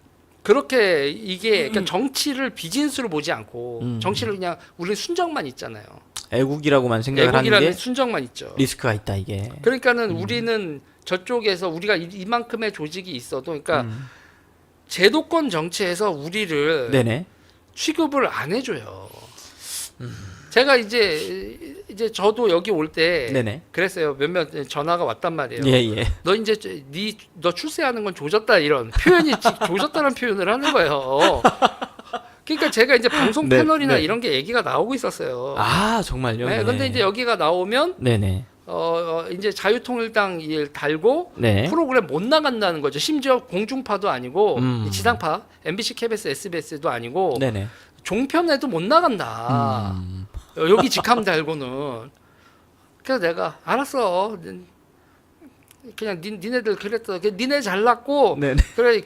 그렇게 이게 그러니까 정치를 비즈니스로 보지 않고 정치를 그냥 우리는 순정만 있잖아요. 애국이라고만 생각을 하는 애국이라는 게 순정만 있죠. 리스크가 있다 이게. 그러니까는 우리는 저쪽에서 우리가 이만큼의 조직이 있어도 그러니까 제도권 정치에서 우리를 네네. 취급을 안 해줘요. 제가 이제 저도 여기 올 때 네네. 그랬어요. 몇몇 전화가 왔단 말이에요. 예. 너 이제 너 출세하는 건 조졌다 이런 표현이 조졌다는 표현을 하는 거예요. 그러니까 제가 이제 방송 네, 패널이나 네. 이런 게 얘기가 나오고 있었어요. 아 정말요? 네, 근데 이제 여기가 나오면 네네. 이제 자유통일당 일 달고 네. 프로그램 못 나간다는 거죠. 심지어 공중파도 아니고 음. 지상파, MBC, KBS, SBS도 아니고 네네. 종편에도 못 나간다. 여기 직함 달고는. 그래서 내가 알았어. 그냥 니네들 그랬어. 니네 잘났고 네네. 그래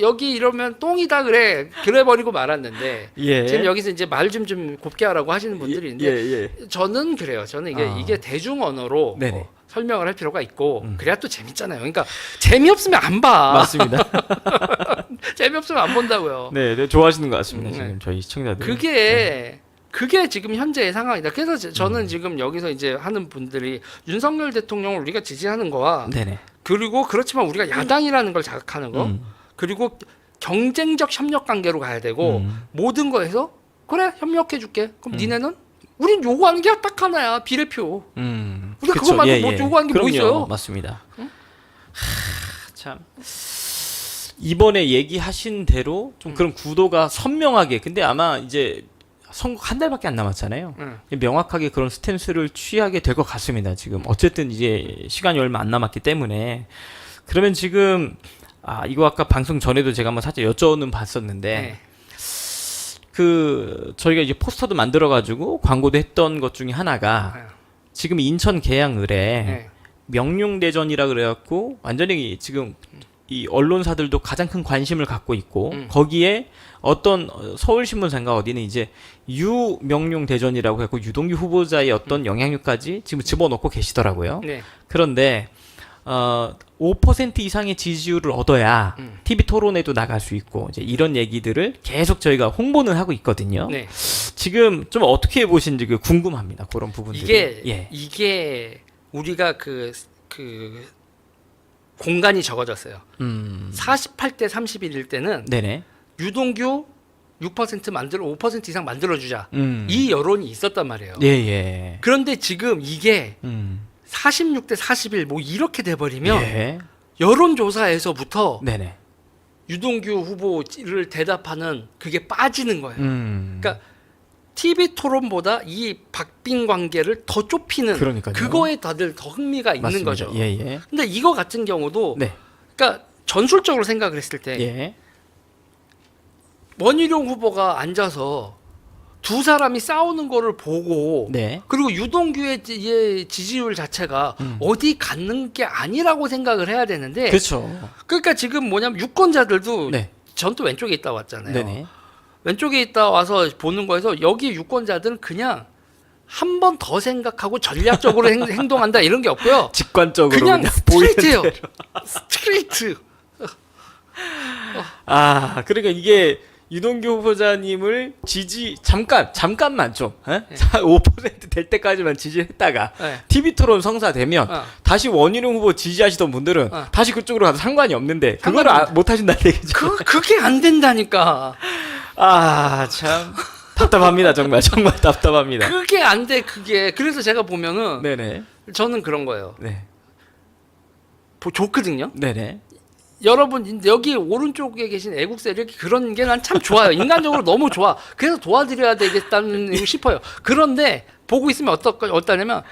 여기 이러면 똥이다 그래 버리고 말았는데 예. 지금 여기서 이제 말 좀 곱게 하라고 하시는 분들이 있는데 예. 저는 그래요. 저는 이게 대중 언어로 네네. 설명을 할 필요가 있고 그래야 또 재밌잖아요. 그러니까 재미없으면 안 봐. 맞습니다. 재미없으면 안 본다고요. 네, 좋아하시는 것 같습니다. 지금 저희 시청자들. 그게 지금 현재의 상황이다. 그래서 저는 지금 여기서 이제 하는 분들이 윤석열 대통령을 우리가 지지하는 거와 네네. 그리고 그렇지만 우리가 야당이라는 걸 자각하는 거 그리고 경쟁적 협력 관계로 가야 되고 모든 거에서 그래 협력해 줄게. 그럼 니네는 우린 요구하는 게 딱 하나야. 비례표. 우리가 그쵸, 그거 말고 뭐 요구하는 게 뭐 그럼요. 있어요? 맞습니다. 참 이번에 얘기하신 대로 좀 그런 구도가 선명하게 근데 아마 이제 선거 한 달밖에 안 남았잖아요. 명확하게 그런 스탠스를 취하게 될 것 같습니다. 지금 어쨌든 이제 시간이 얼마 안 남았기 때문에 그러면 지금 이거 아까 방송 전에도 제가 한번 살짝 여쭤는 봤었는데 네. 그 저희가 이제 포스터도 만들어가지고 광고도 했던 것 중에 하나가 지금 인천 계양을에 명룡대전이라 그래갖고 완전히 지금 이 언론사들도 가장 큰 관심을 갖고 있고 거기에 어떤 서울신문사인가 어디는 이제 유명룡대전이라고 해갖고 유동규 후보자의 어떤 영향력까지 지금 집어넣고 계시더라고요. 네. 그런데 5% 이상의 지지율을 얻어야 TV 토론에도 나갈 수 있고 이제 이런 얘기들을 계속 저희가 홍보는 하고 있거든요. 네. 지금 좀 어떻게 보신지 궁금합니다. 그런 부분들이. 이게 우리가 그 공간이 적어졌어요. 48대 31일 때는 네네. 유동규 6% 만들어 5% 이상 만들어주자. 이 여론이 있었단 말이에요. 예. 그런데 지금 이게 46대 41 뭐 이렇게 돼버리면 예. 여론조사에서부터 네네. 유동규 후보를 대답하는 그게 빠지는 거예요. 그러니까 TV 토론보다 이 박빙 관계를 더 좁히는 그러니까요. 그거에 다들 더 흥미가 있는 맞습니다. 거죠. 예. 근데 이거 같은 경우도 네. 그러니까 전술적으로 생각을 했을 때 예. 원희룡 후보가 앉아서 두 사람이 싸우는 거를 보고 네. 그리고 유동규의 지지율 자체가 어디 갔는 게 아니라고 생각을 해야 되는데 그렇죠. 그러니까 지금 뭐냐면 유권자들도 네. 전 또 왼쪽에 있다 왔잖아요. 네네. 왼쪽에 있다 와서 보는 거에서 여기 유권자들은 그냥 한 번 더 생각하고 전략적으로 행동한다 이런 게 없고요. 직관적으로 그냥 보이는 스트레이트예요. 대로. 스트레이트. 그러니까 이게 유동규 후보자님을 잠깐만 좀 5% 될 때까지만 지지했다가 TV 토론 성사되면 다시 원희룡 후보 지지하시던 분들은 다시 그쪽으로 가도 상관이 없는데 그걸 못 하신다는 얘기죠. 그게 안 된다니까. 참 답답합니다. 정말 답답합니다. 그게 안 돼. 그래서 제가 보면은 네네. 저는 그런 거예요. 네. 좋거든요. 네네. 여러분 여기 오른쪽에 계신 애국 세력 그런 게 난 참 좋아요. 인간적으로 너무 좋아. 그래서 도와드려야 되겠다는 싶어요. 그런데 보고 있으면 어떠냐면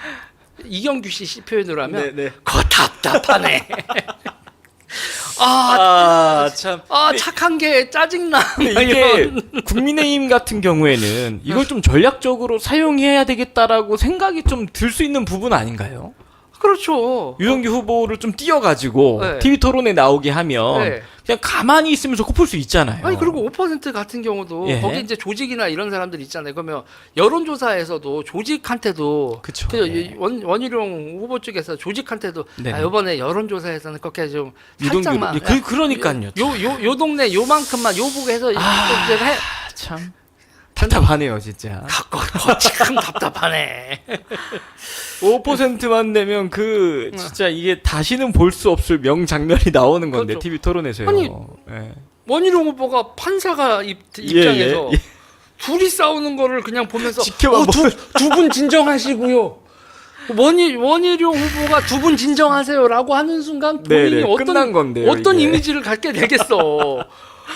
이경규 씨 표현으로 하면 거 답답하네. 참. 착한 게 짜증나. 이게 국민의힘 같은 경우에는 이걸 좀 전략적으로 사용해야 되겠다라고 생각이 좀 들 수 있는 부분 아닌가요? 그렇죠. 유동규 후보를 좀 띄워가지고 네. TV 토론에 나오게 하면 그냥 가만히 있으면서 코풀 수 있잖아요. 아니 그리고 5% 같은 경우도 예. 거기 이제 조직이나 이런 사람들 있잖아요. 그러면 여론조사에서도 조직한테도 그쵸. 예. 원희룡 후보 쪽에서 조직한테도 네. 이번에 여론조사에서는 그렇게 좀 살짝만 그러니까요. 요 동네 요만큼만 요 보고 해서 제가 해. 참 답답하네요, 진짜. 참 답답하네. 5%만 내면 진짜 이게 다시는 볼 수 없을 명장면이 나오는 건데 그렇죠. TV 토론에서요. 아니, 예. 원희룡 후보가 판사가 입장에서 둘이 싸우는 거를 그냥 보면서 두 분 진정하시고요. 원희룡 후보가 두 분 진정하세요라고 하는 순간 본인이 끝난 건데요, 어떤 이게. 이미지를 갖게 되겠어.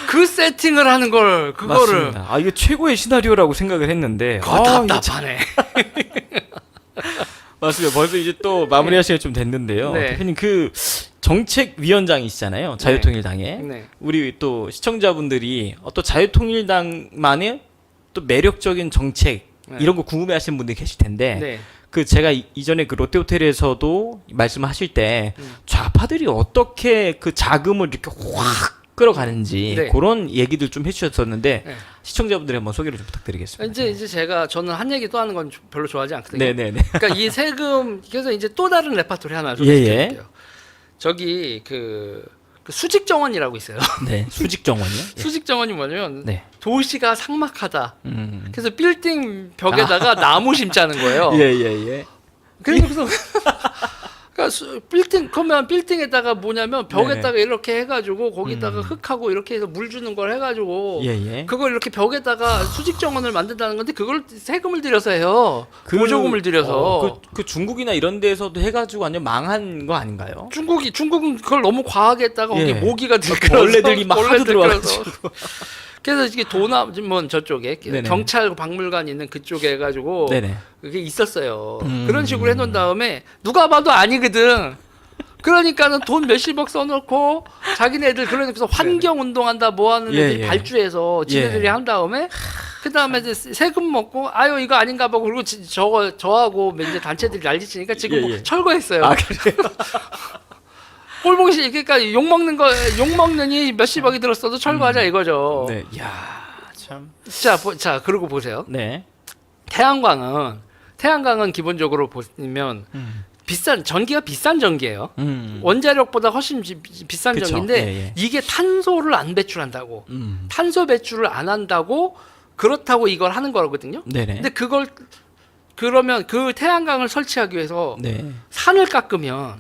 그 세팅을 하는 걸 그거를 맞습니다. 이게 최고의 시나리오라고 생각을 했는데 답답하네. 맞습니다. 벌써 이제 또 마무리할 시간이 좀 됐는데요. 네. 대표님 정책위원장이시잖아요. 자유통일당에. 네. 우리 또 시청자분들이 또 자유통일당만의 또 매력적인 정책 이런 거 궁금해하시는 분들이 계실 텐데 제가 이전에 롯데호텔에서도 말씀하실 때 좌파들이 어떻게 그 자금을 이렇게 확 끌어가는지 그런 얘기들 좀 해주셨었는데 시청자분들이 한번 소개를 좀 부탁드리겠습니다. 이제 저는 한 얘기 또 하는 건 별로 좋아하지 않거든요. 네네네. 그러니까 이 세금 그래서 이제 또 다른 레파토리 하나 소개해드릴게요. 저기 그 수직 정원이라고 있어요. 네, 수직 정원이요? 수직 정원이 뭐냐면 도시가 삭막하다. 그래서 빌딩 벽에다가 나무 심자는 거예요. 예. 그래서 그러니까 그러면 빌딩에다가 뭐냐면 벽에다가 이렇게 해가지고 거기다가 흙하고 이렇게 해서 물 주는 걸 해가지고 그걸 이렇게 벽에다가 수직 정원을 만든다는 건데 그걸 세금을 들여서 해요. 보조금을 들여서. 그 중국이나 이런 데서도 해가지고 완전 망한 거 아닌가요? 중국은 그걸 너무 과하게 했다가 거기 모기가 들어서 벌레들이 막 하도 들어와가지고. 그래서 이게 도남문 저쪽에 경찰 박물관 있는 그쪽에 해가지고 그게 있었어요. 그런 식으로 해놓은 다음에 누가 봐도 아니거든. 그러니까는 돈 몇십억 써놓고 자기네들 그러면서 환경 운동한다 뭐 하는 애들이 발주해서 지네들이 한 다음에 그 다음에 이제 세금 먹고 아유 이거 아닌가 봐 그리고 저하고 이제 단체들이 난리치니까 지금 철거했어요. 아 그래요? 꼴보기 그러니까 욕 먹느니 몇십억이 들었어도 철거하자 이거죠. 네, 야 참. 자 그러고 보세요. 네. 태양광은 기본적으로 보면 전기가 비싼 전기예요. 원자력보다 훨씬 비싼 전기인데 이게 탄소를 안 배출한다고. 탄소 배출을 안 한다고 그렇다고 이걸 하는 거거든요. 근데 그러면 그 태양광을 설치하기 위해서 산을 깎으면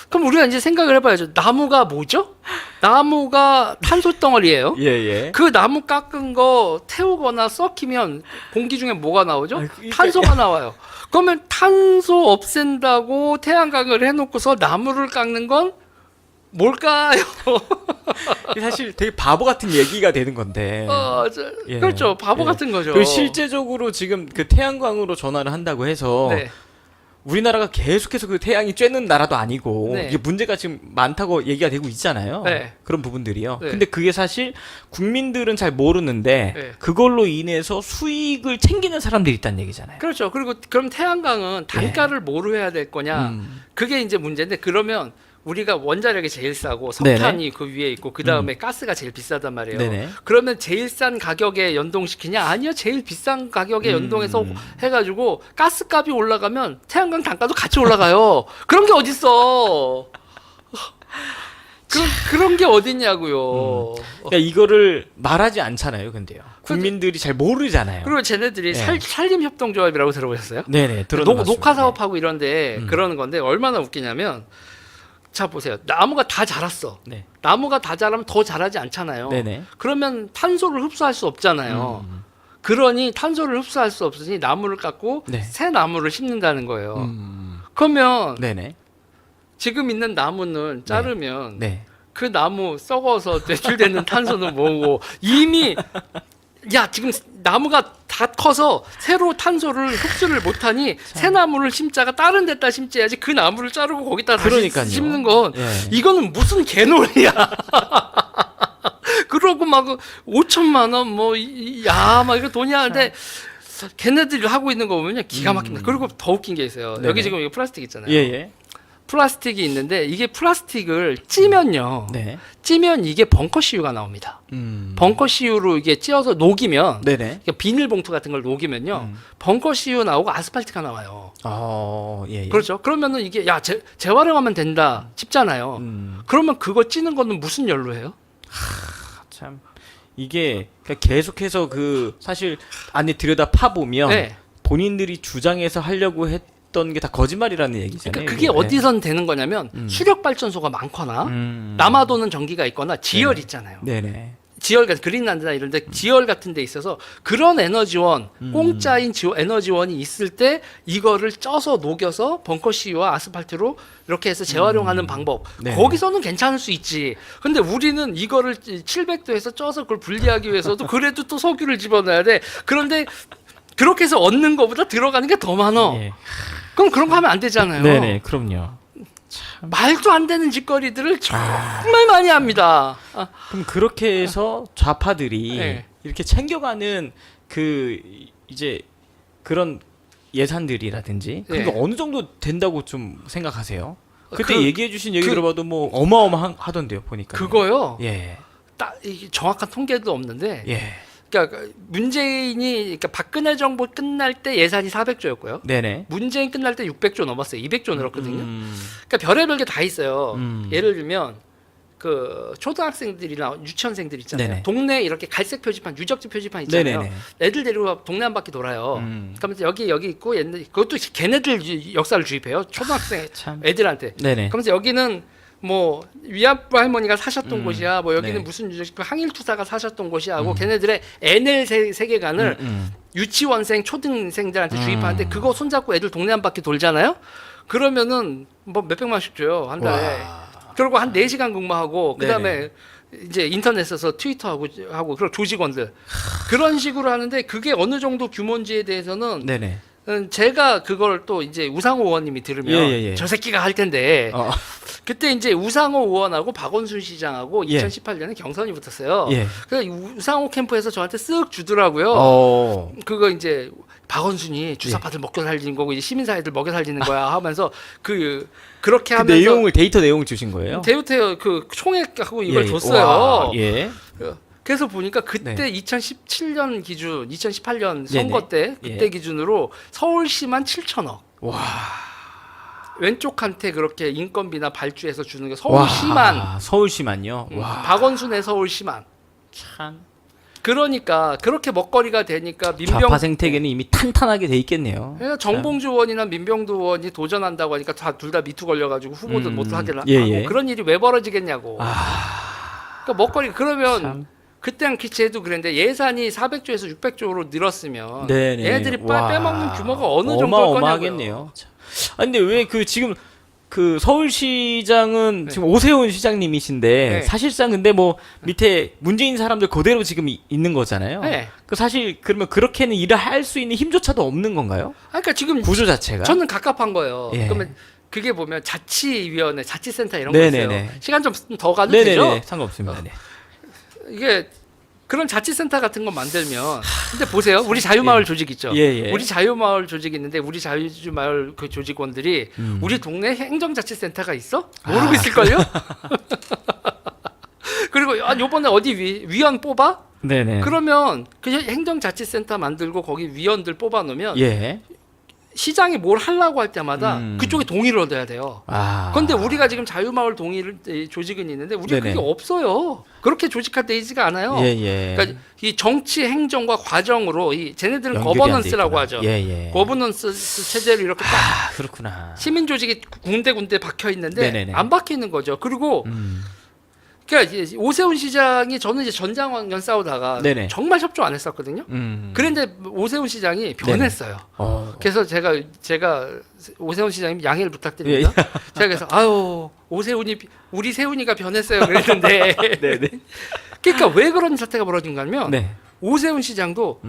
그럼 우리가 이제 생각을 해봐야죠. 나무가 뭐죠? 나무가 탄소 덩어리예요. 그 나무 깎은 거 태우거나 썩히면 공기 중에 뭐가 나오죠? 탄소가 나와요. 그러면 탄소 없앤다고 태양광을 해놓고서 나무를 깎는 건 뭘까요? 사실 되게 바보 같은 얘기가 되는 건데. 그렇죠. 바보 같은 거죠. 그리고 실제적으로 지금 그 태양광으로 전환을 한다고 해서 우리나라가 계속해서 그 태양이 쬐는 나라도 아니고 이게 문제가 지금 많다고 얘기가 되고 있잖아요. 그런 부분들이요. 근데 그게 사실 국민들은 잘 모르는데 그걸로 인해서 수익을 챙기는 사람들이 있다는 얘기잖아요. 그렇죠. 그리고 그럼 태양광은 단가를 뭐로 해야 될 거냐? 그게 이제 문제인데 그러면 우리가 원자력이 제일 싸고 석탄이 그 위에 있고 그 다음에 가스가 제일 비싸단 말이에요. 그러면 제일 싼 가격에 연동시키냐? 아니요. 제일 비싼 가격에 연동해서 해가지고 가스값이 올라가면 태양광 단가도 같이 올라가요. 그런 게 어딨어. 그런 게 어딨냐고요. 그러니까 이거를 말하지 않잖아요. 근데요. 국민들이 잘 모르잖아요. 그리고 쟤네들이 산림협동조합이라고 들어보셨어요? 네네. 녹화 사업하고 이런데 그러는 건데 얼마나 웃기냐면 자 보세요. 나무가 다 자랐어. 나무가 다 자라면 더 자라지 않잖아요. 그러면 탄소를 흡수할 수 없잖아요. 그러니 탄소를 흡수할 수 없으니 나무를 깎고 새 나무를 심는다는 거예요. 그러면 지금 있는 나무는 자르면 그 나무 썩어서 배출되는 탄소는 뭐고 이미 지금 나무가 다 커서 새로 탄소를 흡수를 못하니 새 나무를 심자가 다른 데다 심자야지 그 나무를 자르고 거기다 다시 심는 건 이거는 무슨 개놀이야. 그러고 막 5천만 원 막 이거 돈이 하는데 걔네들이 하고 있는 거 보면 기가 막힙니다. 그리고 더 웃긴 게 있어요. 여기 지금 이거 플라스틱 있잖아요. 플라스틱이 있는데 이게 플라스틱을 찌면요. 네. 찌면 이게 벙커CU가 나옵니다. 벙커CU로 이게 찌어서 녹이면 네네. 그러니까 비닐봉투 같은 걸 녹이면요. 벙커CU 나오고 아스팔트가 나와요. 예, 예. 그렇죠. 그러면은 이게 야 재활용하면 된다 싶잖아요. 그러면 그거 찌는 거는 무슨 열로 해요? 참 이게 계속해서 그 사실 안에 들여다 파 보면 네. 본인들이 주장해서 하려고 했던 게 다 거짓말이라는 얘기잖아요. 그러니까 그게 어디선 되는 거냐면 수력 발전소가 많거나 남아도는 전기가 있거나 지열 있잖아요. 네네. 지열 같은 그린란드나 이런 데 지열 같은 데 있어서 그런 에너지원 공짜인 에너지원이 있을 때 이거를 쪄서 녹여서 벙커CU와 아스팔트로 이렇게 해서 재활용하는 방법. 네. 거기서는 괜찮을 수 있지. 근데 우리는 이거를 700도에서 쪄서 그걸 분리하기 위해서도 그래도 또 석유를 집어넣어야 돼. 그런데 그렇게 해서 얻는 것보다 들어가는 게 더 많어. 예. 그럼 그런 거 하면 안 되잖아요. 네네. 그럼요. 말도 안 되는 짓거리들을 정말 많이 합니다. 그럼 그렇게 해서 좌파들이 네. 이렇게 챙겨가는 그 이제 그런 예산들이라든지 그게 네. 어느 정도 된다고 좀 생각하세요? 그때 그- 얘기해 주신 얘기 들어봐도 뭐 어마어마하던데요, 보니까. 그거요. 예. 딱 이게 정확한 통계도 없는데 예. 그러니까 문재인이 그러니까 박근혜 정부 끝날 때 예산이 400조였고요. 네네. 문재인 끝날 때 600조 넘었어요. 200조 늘었거든요. 음. 그러니까 별의별 게 다 있어요. 음. 예를 들면 그 초등학생들이나 유치원생들 있잖아요. 네네. 동네 이렇게 갈색 표지판, 유적지 표지판 있잖아요. 네네네. 애들 데리고 동네 한 바퀴 돌아요. 그러면서 여기 있고 옛날 그것도 걔네들 역사를 주입해요. 초등학생 참. 애들한테. 네네. 그러면서 여기는 뭐 위안부 할머니가 사셨던 곳이야. 뭐 여기는 네. 무슨 유적지 항일투사가 사셨던 곳이야 하고 걔네들의 NL 세계관을 유치원생, 초등생들한테 주입하는데 그거 손잡고 애들 동네 한 바퀴 돌잖아요. 그러면은 뭐 몇백만씩 줘요 한 달에. 그리고 한 4시간 근무하고 그다음에 이제 인터넷에서 트위터하고 그런 조직원들 그런 식으로 하는데 그게 어느 정도 규모인지에 대해서는 네네. 제가 그걸 또 이제 우상호 의원님이 들으면 예. 저 새끼가 할 텐데 어. 그때 이제 우상호 의원하고 박원순 시장하고 예. 2018년에 경선이 붙었어요. 예. 그래서 우상호 캠프에서 저한테 쓱 주더라고요. 그거 이제 박원순이 주사파들 먹여 살리는 거고 이제 시민사회들 먹여 살리는 거야 하면서 그렇게 그 하면서 내용을 데이터 내용을 주신 거예요? 대우태어 그 총액하고 이걸 예. 줬어요. 와, 예. 그래서 보니까 그때 네. 2017년 기준, 2018년 선거 때 그때 예. 기준으로 서울시만 7천억. 와. 왼쪽한테 그렇게 인건비나 발주해서 주는 게 서울시만. 와, 서울시만요. 와. 박원순의 서울시만. 참. 그러니까 그렇게 먹거리가 되니까 좌파 생태계는 이미 탄탄하게 돼 있겠네요. 그러니까 정봉주 의원이나 민병두 의원이 도전한다고 하니까 둘 다 미투 걸려가지고 후보도 못 하게 하고 예. 그런 일이 왜 벌어지겠냐고. 그러니까 먹거리 그러면 참. 그때랑 기체도 그랬는데 예산이 400조에서 600조로 늘었으면 네네. 얘네들이 와. 빼먹는 규모가 어느 정도일 거냐고요. 어마어마하겠네요. 아 근데 왜 그 지금 그 서울시장은 네. 지금 오세훈 시장님이신데 네. 사실상 근데 뭐 밑에 문재인 사람들 그대로 지금 있는 거잖아요. 네. 그 사실 그러면 그렇게는 일을 할 수 있는 힘조차도 없는 건가요? 그러니까 지금 구조 자체가? 저는 갑갑한 거예요. 예. 그러면 그게 보면 자치위원회, 자치센터 이런 거 네네네. 있어요. 시간 좀 더 가도 네네네. 되죠? 상관없습니다. 네. 이게 그런 자치센터 같은 거 만들면 근데 보세요. 우리 자유마을 조직 있죠. 예. 우리 자유마을 조직 있는데 우리 자유마을 그 조직원들이 우리 동네 행정자치센터가 있어? 모르고 있을걸요? 그리고 요번에 어디 위원 뽑아? 네네. 그러면 그 행정자치센터 만들고 거기 위원들 뽑아 놓으면 예. 시장이 뭘 하려고 할 때마다 그쪽에 동의를 얻어야 돼요. 그런데 우리가 지금 자유마을 조직은 있는데 우리 네네. 그게 없어요. 그렇게 조직화 되지가 않아요. 예. 그러니까 이 정치 행정과 과정으로 쟤네들은 연결이 거버넌스라고 안 돼 하죠. 있구나. 예. 거버넌스 체제로 이렇게 딱 그렇구나. 시민 조직이 군데 박혀 있는데 네네네. 안 박혀 있는 거죠. 그리고 그러니까 이제 오세훈 시장이 저는 이제 전장원 싸우다가 네네. 정말 협조 안 했었거든요. 그런데 오세훈 시장이 변했어요. 그래서 제가 오세훈 시장님 양해를 부탁드립니다. 제가 그래서 아유 우리 세훈이가 변했어요 그랬는데 네네. 그러니까 왜 그런 사태가 벌어진가 하면 네. 오세훈 시장도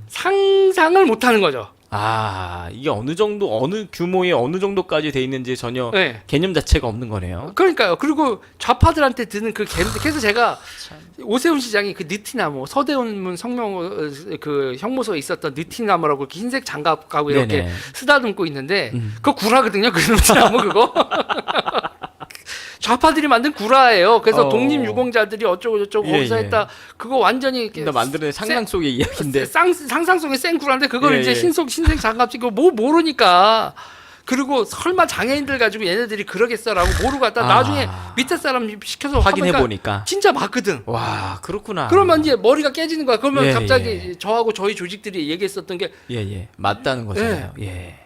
상상을 못하는 거죠. 이게 어느 정도 어느 규모의 어느 정도까지 돼 있는지 전혀 네. 개념 자체가 없는 거네요. 그러니까요. 그리고 좌파들한테 드는 그 그래서 제가 오세훈 시장이 그 느티나무 서대문 성명 그 형무소에 있었던 느티나무라고 이렇게 흰색 장갑 가고 이렇게 네네. 쓰다듬고 있는데 그거 구라거든요. 그 느티나무 그거. 좌파들이 만든 구라예요. 그래서 독립유공자들이 어쩌고 저쩌고 거기서 했다. 그거 완전히 만드는 상상 속의 이야기인데. 상상 속의 센 구라인데 그걸 이제 흰색 장갑 찍고 뭐 모르니까. 그리고 설마 장애인들 가지고 얘네들이 그러겠어라고 모르고 갔다 나중에 밑에 사람 시켜서 확인해 보니까 진짜 맞거든. 와, 그렇구나. 그러면 이제 머리가 깨지는 거야. 그러면 갑자기 저하고 저희 조직들이 얘기했었던 게 맞다는 거잖아요.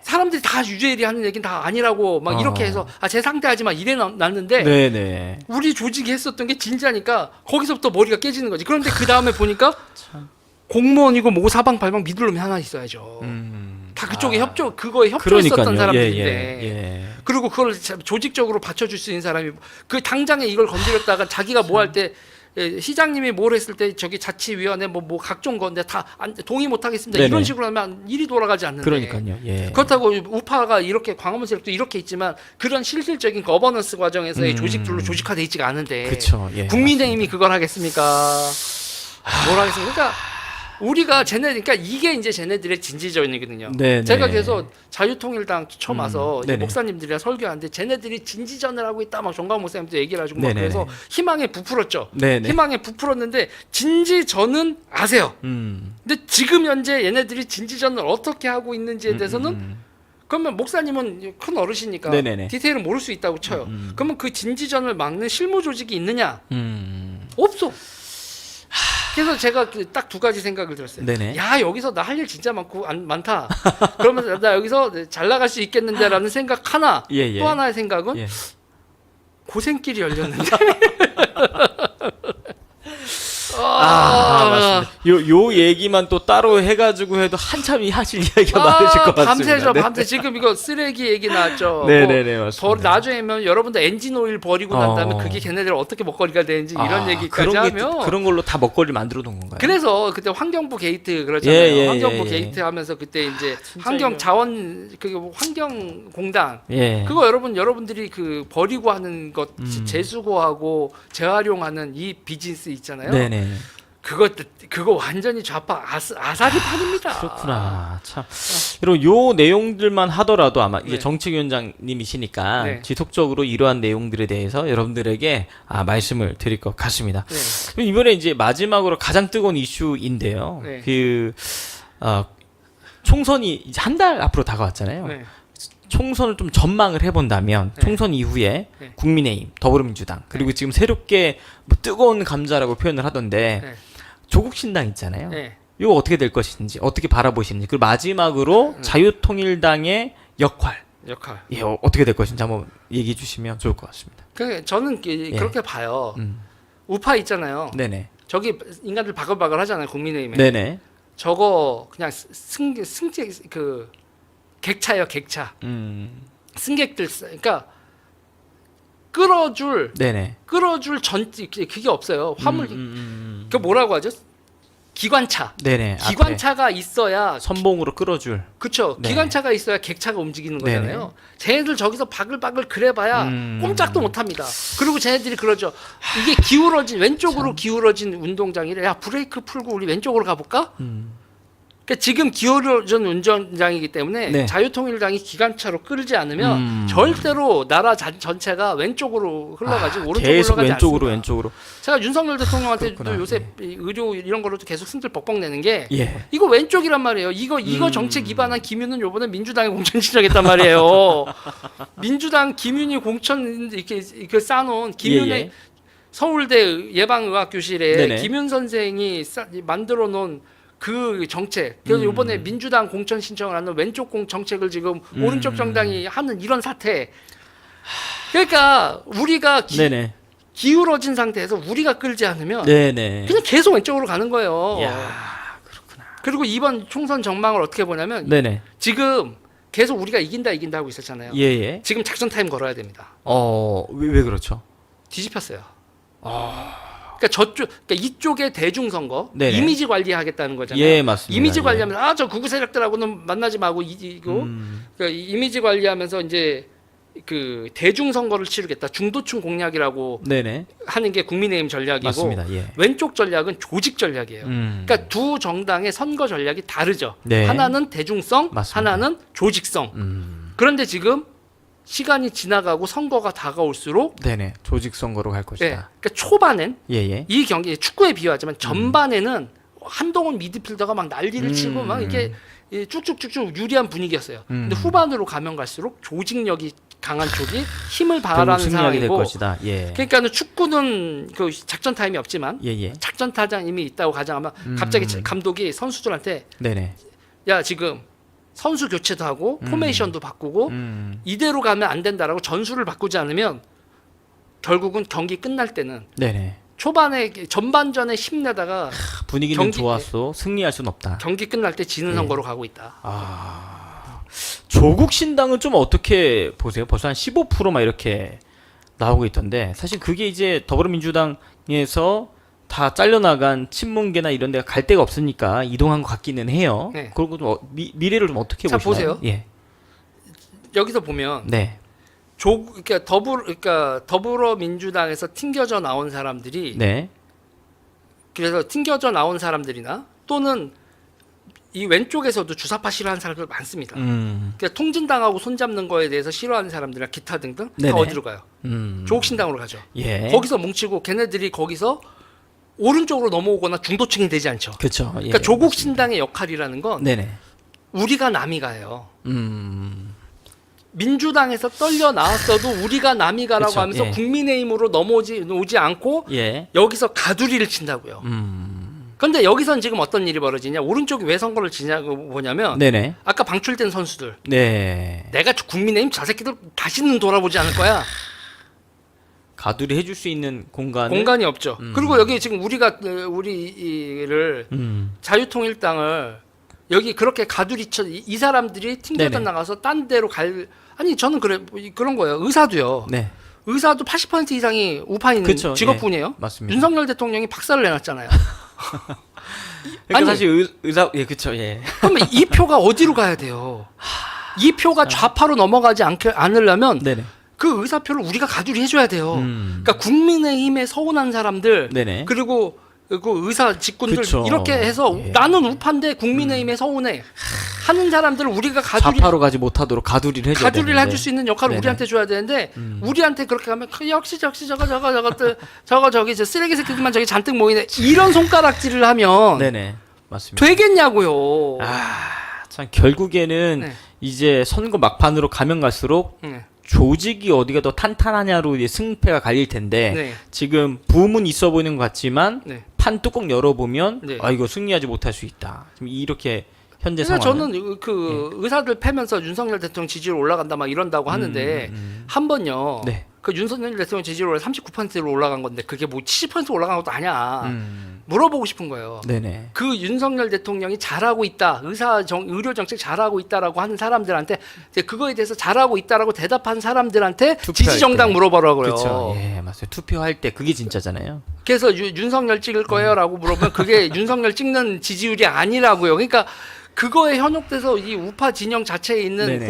사람들이 다 유죄일이 하는 얘기는 다 아니라고 막 이렇게 해서 제 상대하지 마 이래 놨는데 우리 조직이 했었던 게 진짜니까 거기서부터 머리가 깨지는 거지. 그런데 그 다음에 보니까 공무원이고 뭐고 사방팔방 믿을 놈이 하나 있어야죠. 다 그쪽에 그거에 협조했었던 사람들인데 그리고 그걸 조직적으로 받쳐줄 수 있는 사람이 그 당장에 이걸 건드렸다가 자기가 뭐 할 때 시장님이 뭘 했을 때 저기 자치위원회 뭐 각종 건데 다 동의 못 하겠습니다. 이런 식으로 하면 일이 돌아가지 않는데. 그러니까요. 그렇다고 우파가 이렇게 광화문 세력도 이렇게 있지만 그런 실질적인 거버넌스 과정에서의 조직들로 조직화돼 있지가 않은데. 그쵸, 국민의힘이 그걸 하겠습니까? 뭘 하겠습니까? 그러니까 우리가 그러니까 이게 이제 쟤네들의 진지전이거든요. 제가 그래서 자유통일당 처음 와서 목사님들이랑 설교하는데 쟤네들이 진지전을 하고 있다 막 정광 목사님도 얘기를 하시고 막 그래서 희망에 부풀었죠. 희망에 부풀었는데 진지전은 아세요. 근데 지금 현재 얘네들이 진지전을 어떻게 하고 있는지에 대해서는 그러면 목사님은 큰 어르시니까 디테일은 모를 수 있다고 쳐요. 그러면 그 진지전을 막는 실무 조직이 있느냐? 없어. 그래서 제가 딱 두 가지 생각을 들었어요. 야, 여기서 나 할 일 진짜 많다. 그러면 나 여기서 잘 나갈 수 있겠는데라는 생각 하나. 또 하나의 생각은 고생길이 열렸는데. 맞습니다. 요 얘기만 또 따로 해가지고 해도 한참 하실 이야기가 많으실 것 같습니다. 밤새 지금 이거 쓰레기 얘기 나왔죠. 맞습니다. 나중에면 여러분들 엔진 오일 버리고 난 다음에 그게 걔네들 어떻게 먹거리가 되는지 이런 얘기까지 하면 그런 걸로 다 먹거리 만들어 놓은 건가요? 그래서 그때 환경부 게이트 그렇잖아요. 환경부 게이트 하면서 그때 이제 환경 자원 환경공단 그거 여러분들이 그 버리고 하는 것 재수거하고 재활용하는 이 비즈니스 있잖아요. 그거 완전히 좌파 아사리판입니다. 그렇구나. 참. 그리고 요 내용들만 하더라도 아마 이제 정책위원장님이시니까 지속적으로 이러한 내용들에 대해서 여러분들에게 말씀을 드릴 것 같습니다. 이번에 이제 마지막으로 가장 뜨거운 이슈인데요. 총선이 이제 한 달 앞으로 다가왔잖아요. 총선을 좀 전망을 해본다면 총선 이후에 국민의힘, 더불어민주당 그리고 지금 새롭게 뭐 뜨거운 감자라고 표현을 하던데 조국 신당 있잖아요. 이거 어떻게 될 것인지 어떻게 바라보시는지 그리고 마지막으로 자유통일당의 역할 어떻게 될 것인지 한번 얘기해 주시면 좋을 것 같습니다. 저는 그렇게 봐요. 우파 있잖아요. 저기 인간들 바글바글 하잖아요. 국민의힘에. 저거 그냥 객차예요, 객차. 승객들, 그러니까 끌어줄 그게 없어요. 화물, 그 뭐라고 하죠? 기관차. 기관차가 있어야 선봉으로 끌어줄. 그렇죠. 기관차가 있어야 객차가 움직이는 거잖아요. 쟤네들 저기서 바글바글 그래봐야 꼼짝도 못합니다. 그리고 쟤네들이 그러죠. 이게 왼쪽으로 기울어진 운동장이래. 야, 브레이크 풀고 우리 왼쪽으로 가볼까? 그러니까 지금 기울어진 운전장이기 때문에 자유통일당이 기관차로 끌지 않으면 절대로 나라 전체가 왼쪽으로 흘러가지 오른쪽으로 계속 흘러가지 왼쪽으로. 제가 윤석열 대통령한테도 요새 의료 이런 걸로도 계속 승질 뻑뻑 내는 게 이거 왼쪽이란 말이에요. 이거 정책 위반한 김윤은 요번에 민주당에 공천 신청했단 말이에요. 민주당 김윤이 공천 이렇게 쌓아놓은 김윤의 서울대 예방의학교실에 김윤 선생이 만들어 놓은 그 정책. 그래서 이번에 민주당 공천 신청을 하는 왼쪽 정책을 지금 오른쪽 정당이 하는 이런 사태. 그러니까 우리가 기울어진 상태에서 우리가 끌지 않으면 그냥 계속 왼쪽으로 가는 거예요. 그렇구나. 그리고 이번 총선 전망을 어떻게 보냐면 지금 계속 우리가 이긴다 하고 있었잖아요. 지금 작전 타임 걸어야 됩니다. 왜 그렇죠? 뒤집혔어요. 그러니까 그러니까 이쪽의 대중선거 네네. 이미지 관리하겠다는 거잖아요. 예, 맞습니다. 이미지 예. 관리하면서 저 극우 세력들하고는 만나지 말고 이거 그러니까 이미지 관리하면서 이제 그 대중선거를 치르겠다. 중도층 공략이라고 네네. 하는 게 국민의힘 전략이고 맞습니다. 예. 왼쪽 전략은 조직 전략이에요. 그러니까 두 정당의 선거 전략이 다르죠. 네. 하나는 대중성, 맞습니다. 하나는 조직성. 그런데 지금 시간이 지나가고 선거가 다가올수록 네네. 조직 선거로 갈 것이다. 예, 그러니까 초반엔 예예. 이 경기 축구에 비유하지만 전반에는 한동훈 미드필더가 막 난리를 치고 막 이게 쭉쭉쭉쭉 유리한 분위기였어요. 근데 후반으로 가면 갈수록 조직력이 강한 쪽이 힘을 발휘하는 승리하게 될 상황이고 것이다. 예. 그러니까는 축구는 그 작전 타임이 없지만 예예. 작전 타임이 있다고 가정하면 갑자기 감독이 선수들한테 네네. 야 지금 선수 교체도 하고 포메이션도 바꾸고 이대로 가면 안 된다라고 전술을 바꾸지 않으면 결국은 경기 끝날 때는 네네. 초반에 전반전에 힘내다가 분위기는 좋았어. 승리할 수는 없다. 경기 끝날 때 지는 선거로 가고 있다. 조국 신당은 좀 어떻게 보세요? 벌써 한 15%막 이렇게 나오고 있던데 사실 그게 이제 더불어민주당에서 다 잘려나간 친문계나 이런 데가 갈 데가 없으니까 이동한 것 같기는 해요. 네. 그리고 좀 미래를 좀 어떻게 자, 보시나요? 보세요. 예. 여기서 보면 네. 그러니까 더불어민주당에서 튕겨져 나온 사람들이 네. 그래서 튕겨져 나온 사람들이나 또는 이 왼쪽에서도 주사파 싫어하는 사람들 많습니다. 그러니까 통진당하고 손잡는 거에 대해서 싫어하는 사람들이나 기타 등등 다 네네. 어디로 가요? 조국신당으로 가죠. 예. 거기서 뭉치고 걔네들이 거기서 오른쪽으로 넘어오거나 중도층이 되지 않죠. 그렇죠. 그러니까 조국신당의 역할이라는 건 네네. 우리가 남이 가요. 민주당에서 떨려 나왔어도 우리가 남이 가라고 그쵸, 하면서 예. 국민의힘으로 오지 않고 예. 여기서 가두리를 친다고요. 그런데 여기선 지금 어떤 일이 벌어지냐? 오른쪽이 왜 선거를 지냐고 보냐면 네네. 아까 방출된 선수들. 네. 내가 국민의힘 저 새끼들 다시는 돌아보지 않을 거야. 가두리 해줄 수 있는 공간이 없죠. 그리고 여기 지금 우리를 자유통일당을 여기 그렇게 가두리 쳐 이 사람들이 튕겨져 네네. 나가서 딴 데로 아니 저는 그런 거예요. 의사도요. 네. 의사도 80% 이상이 우파 있는 그쵸, 직업군이에요. 예, 맞습니다. 윤석열 대통령이 박살을 내놨잖아요. 그러니까 아니, 사실 의사 예 그렇죠. 예. 그러면 이 표가 어디로 가야 돼요? 이 표가 좌파로 넘어가지 않으려면 네네. 그 의사표를 우리가 가두리 해줘야 돼요. 그러니까 국민의힘에 서운한 사람들 네네. 그리고 그 의사 직군들 그쵸. 이렇게 해서 예. 나는 우파인데 국민의힘에 서운해 하는 사람들을 우리가 좌파로 가지 못하도록 가두리를 해줘야 가두리를 되는데. 해줄 수 있는 역할을 네네. 우리한테 줘야 되는데 우리한테 그렇게 하면 역시 저기 저 쓰레기 새끼들만 저기 잔뜩 모이네 이런 손가락질을 하면 네네. 맞습니다. 되겠냐고요. 참 결국에는 네. 이제 선거 막판으로 가면 갈수록 네. 조직이 어디가 더 탄탄하냐로 이제 승패가 갈릴 텐데 네. 지금 부음은 있어 보이는 것 같지만 네. 판 뚜껑 열어보면 네. 이거 승리하지 못할 수 있다. 지금 이렇게 현재 그래서 상황은 저는 의사들 패면서 윤석열 대통령 지지율 올라간다 막 이런다고 하는데 한 번요. 네. 그 윤석열 대통령 지지율 39%로 올라간 건데 그게 뭐 70% 올라간 것도 아니야. 물어보고 싶은 거예요. 네네. 그 윤석열 대통령이 잘하고 있다, 의료 정책 잘하고 있다라고 하는 사람들한테 이제 그거에 대해서 잘하고 있다라고 대답한 사람들한테 지지 정당 물어보라고요. 그렇죠. 예, 맞아요. 투표할 때 그게 진짜잖아요. 그래서 윤석열 찍을 거예요라고 물어보면 그게 윤석열 찍는 지지율이 아니라고요. 그러니까 그거에 현혹돼서 이 우파 진영 자체에 있는 네네.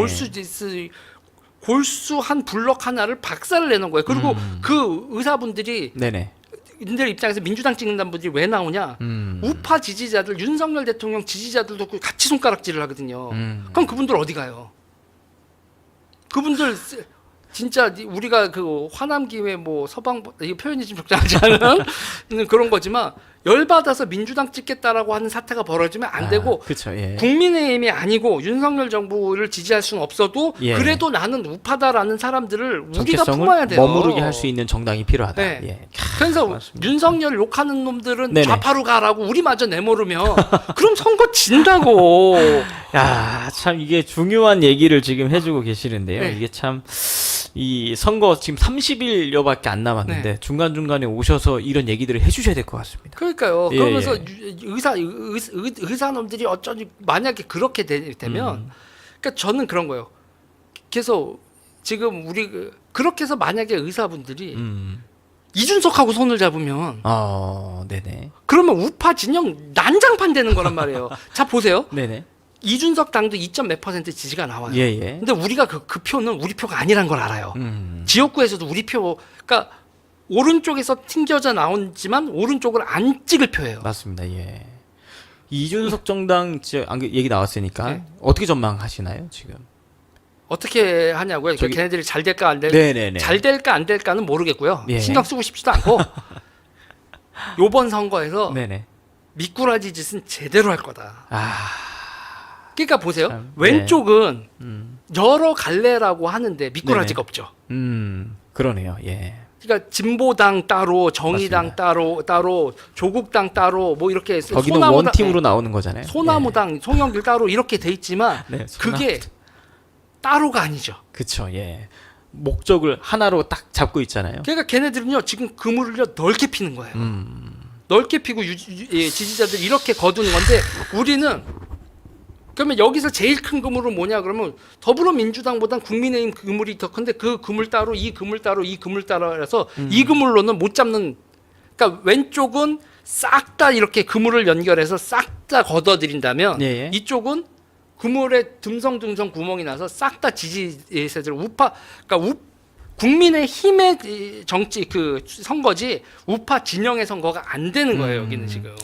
골수 한 블럭 하나를 박살을 내는 거예요. 그리고 그 의사분들이 네네. 인들 입장에서 민주당 찍는다는 분들이 왜 나오냐? 우파 지지자들, 윤석열 대통령 지지자들도 같이 손가락질을 하거든요. 그럼 그분들 어디 가요? 그분들 진짜 우리가 그 화남김에 뭐 서방 이 표현이 좀 적절하지 않은 그런 거지만 열받아서 민주당 찍겠다라고 하는 사태가 벌어지면 안 되고 그쵸, 예. 국민의힘이 아니고 윤석열 정부를 지지할 수는 없어도 예. 그래도 나는 우파다라는 사람들을 우리가 정체성을 품어야 돼요. 머무르게 할 수 있는 정당이 필요하다. 네. 예. 그래서 맞습니다. 윤석열 욕하는 놈들은 네네. 좌파로 가라고 우리마저 내모르면 그럼 선거 진다고. 야, 참 이게 중요한 얘기를 지금 해주고 계시는데요. 네. 이게 참 이 선거 지금 30일여밖에 안 남았는데 네. 중간중간에 오셔서 이런 얘기들을 해주셔야 될 것 같습니다. 그러니까요. 예, 그러면서 예. 의사놈들이 어쩌니 만약에 그렇게 되면 그러니까 저는 그런 거예요. 그래서 지금 우리 그렇게 해서 만약에 의사분들이 이준석하고 손을 잡으면 네네. 그러면 우파 진영 난장판 되는 거란 말이에요. 자 보세요. 네네. 이준석 당도 2점 몇 % 지지가 나와요. 예. 근데 우리가 그 표는 우리 표가 아니란 걸 알아요. 지역구에서도 우리 표, 그러니까 오른쪽에서 튕겨져 나오지만 오른쪽을 안 찍을 표예요. 맞습니다. 예. 이준석 정당 얘기 나왔으니까 네. 어떻게 전망하시나요 지금? 어떻게 하냐고요? 걔네들이 잘 될까 안 될까? 네네네. 잘 될까 안 될까는 모르겠고요. 예. 신경 쓰고 싶지도 않고 요번 선거에서 네네. 미꾸라지 짓은 제대로 할 거다. 그러니까 보세요. 참, 왼쪽은 여러 갈래라고 하는데 미꾸라지가 없죠. 그러네요. 예. 그러니까 진보당 따로, 정의당 따로, 조국당 따로 뭐 이렇게 거기는 원팀으로 나오는 거잖아요. 소나무당, 송영길 따로 이렇게 돼 있지만 그게 따로가 아니죠. 그렇죠. 예. 목적을 하나로 딱 잡고 있잖아요. 그러니까 걔네들은요 지금 그물을요 넓게 피는 거예요. 넓게 피고 지지자들 이렇게 거두는 건데 우리는 그러면 여기서 제일 큰 그물은 뭐냐 그러면 더불어민주당보단 국민의힘 그물이 더 큰데 그 그물 따로 이 그물 따로 이 그물 따라서 이 그물로는 못 잡는. 그러니까 왼쪽은 싹 다 이렇게 그물을 연결해서 싹 다 걷어들인다면 이쪽은 그물에 듬성듬성 구멍이 나서 싹 다 지지 세들 우파 그러니까 국민의힘의 정치 그 선거지 우파 진영의 선거가 안 되는 거예요 여기는 지금.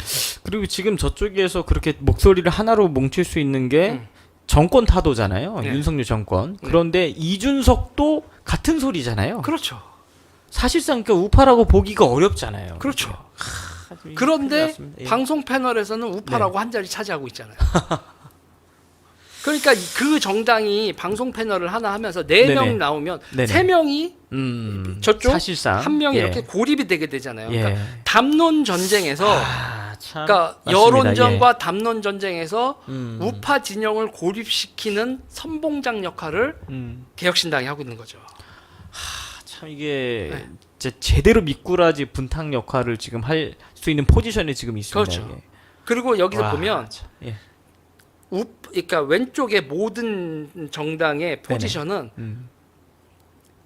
그리고 지금 저쪽에서 그렇게 목소리를 하나로 뭉칠 수 있는 게 정권 타도잖아요. 윤석열 정권. 그런데 이준석도 같은 소리잖아요. 그렇죠. 사실상 그 우파라고 보기가 어렵잖아요. 그렇죠. 그런데 방송 패널에서는 우파라고 한 자리 차지하고 있잖아요. 그러니까 그 정당이 방송 패널을 하나 하면서 4명 나오면 3명이 저쪽 사실상 1명이 이렇게 고립이 되게 되잖아요. 그러니까 담론 전쟁에서 그러니까 여론전과 담론 전쟁에서 우파 진영을 고립시키는 선봉장 역할을 개혁신당이 하고 있는 거죠. 참 이게 제대로 미꾸라지 분탕 역할을 지금 할 수 있는 포지션에 지금 있습니다. 그렇죠. 이게. 그리고 여기서 보면 그러니까 왼쪽의 모든 정당의 포지션은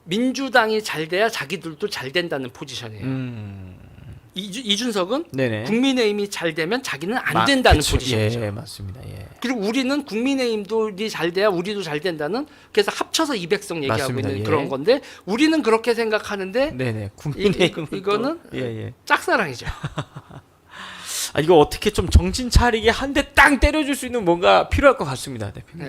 민주당이 잘 돼야 자기들도 잘 된다는 포지션이에요. 이준석은 국민의힘이 잘 되면 자기는 안 된다는 포지션이죠. 예, 맞습니다. 예. 그리고 우리는 국민의힘들이 잘 돼야 우리도 잘 된다는 그래서 합쳐서 200석 얘기하고 맞습니다. 있는 그런 건데 우리는 그렇게 생각하는데 국민의힘 이거는 짝사랑이죠. 이거 어떻게 좀 정신 차리게 한 대 땅 때려줄 수 있는 뭔가 필요할 것 같습니다, 대표님.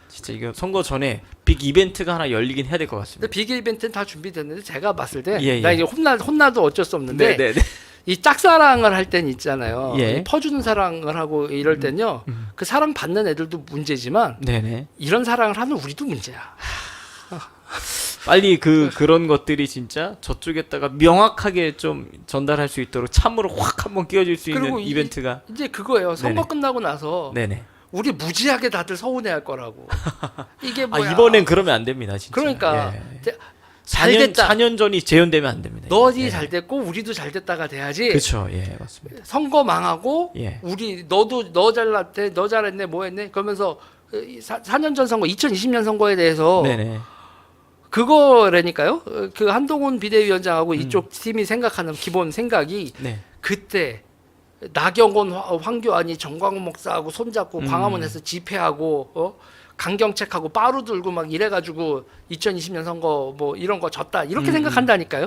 진짜 이거 선거 전에 빅 이벤트가 하나 열리긴 해야 될 것 같습니다. 근데 빅 이벤트는 다 준비됐는데 제가 봤을 때 나 이제 혼나도 어쩔 수 없는데 이 짝사랑을 할 땐 있잖아요. 이 퍼주는 사랑을 하고 이럴 땐요. 그 사랑 받는 애들도 문제지만 이런 사랑을 하는 우리도 문제야. 빨리 그런 것들이 진짜 저쪽에다가 명확하게 좀 전달할 수 있도록 참으로 확 한번 끼워줄 수 있는 이벤트가 이제 그거예요. 선거 끝나고 나서 우리 무지하게 다들 서운해할 거라고. 이게 뭐야? 이번엔 그러면 안 됩니다, 진짜. 그러니까 4년 전이 재연되면 안 됩니다. 너지 잘 됐고 우리도 잘 됐다가 돼야지. 그렇죠, 맞습니다. 선거 망하고 우리 너 잘났대, 너 잘했네, 뭐했네. 그러면서 4년 전 선거, 2020년 선거에 대해서 그거라니까요. 그 한동훈 비대위원장하고 이쪽 팀이 생각하는 기본 생각이 그때 나경원, 황교안이 정광훈 목사하고 손잡고 광화문에서 집회하고 강경책하고 빠루 들고 막 이래가지고 2020년 선거 뭐 이런 거 졌다 이렇게 생각한다니까요.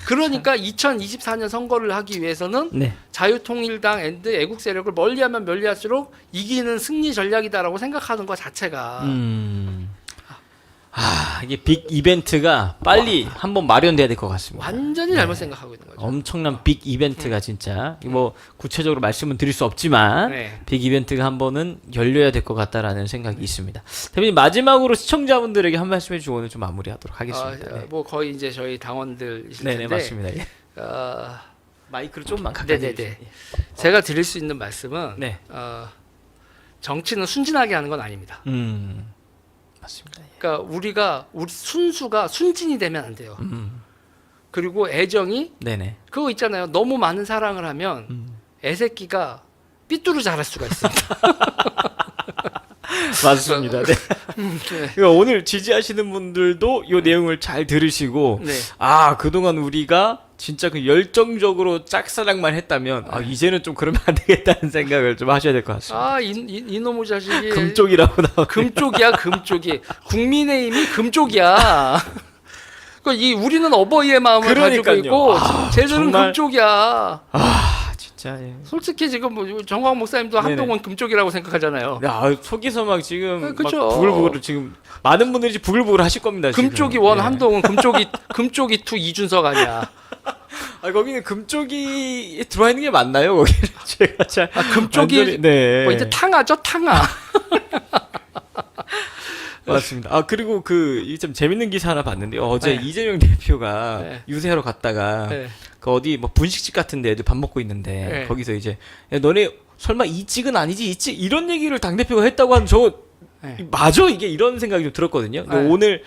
그러니까 2024년 선거를 하기 위해서는 자유통일당 앤드 애국 세력을 멀리하면 멀리할수록 이기는 승리 전략이다라고 생각하는 것 자체가 이게 빅 이벤트가 빨리 한번 마련돼야 될 것 같습니다. 완전히 잘못 생각하고 있는 거죠. 엄청난 빅 이벤트가 진짜 뭐 구체적으로 말씀은 드릴 수 없지만 빅 이벤트가 한번은 열려야 될 것 같다라는 생각이 있습니다. 대표님 마지막으로 시청자분들에게 한 말씀 해주고 오늘 좀 마무리하도록 하겠습니다. 뭐 거의 이제 저희 당원들이실 텐데. 맞습니다. 마이크를 조금만 가까이 해주세요. 제가 드릴 수 있는 말씀은 정치는 순진하게 하는 건 아닙니다. 맞습니다. 그러니까 우리 순수가 순진이 되면 안 돼요. 그리고 애정이 그거 있잖아요. 너무 많은 사랑을 하면 애새끼가 삐뚤어 자랄 수가 있습니다. 맞습니다. 네. 그러니까 오늘 지지하시는 분들도 이 내용을 잘 들으시고 네. 아 그동안 우리가 진짜 그 열정적으로 짝사랑만 했다면 아 이제는 좀 그러면 안 되겠다는 생각을 좀 하셔야 될 것 같습니다. 아 이놈의 자식이 금쪽이라고 나와. 금쪽이야 금쪽이. 국민의힘이 금쪽이야. 이 우리는 어버이의 마음을 그러니까요. 가지고 있고 쟤들은 정말... 금쪽이야. 진짜 예. 솔직히 지금 뭐 정광 목사님도 한동훈 금쪽이라고 생각하잖아요. 야 속에서 막 지금 막 그쵸. 부글부글 지금 많은 분들이 부글부글 하실 겁니다. 금쪽이 지금. 원 한동훈, 금쪽이 투 이준석 아니야. 거기는 금쪽이 들어와 있는 게 맞나요? 거기는 제가 잘 금쪽이 완전히, 네. 뭐 이제 탕하죠 탕하. 맞습니다. 그리고 좀 재밌는 기사 하나 봤는데 어제 이재명 대표가 유세하러 갔다가 그 어디 뭐 분식집 같은데 애들 밥 먹고 있는데 거기서 이제 야, 너네 설마 이찍은 아니지 이찍 이런 얘기를 당 대표가 했다고 하는 저 맞아 이게 이런 생각이 좀 들었거든요. 오늘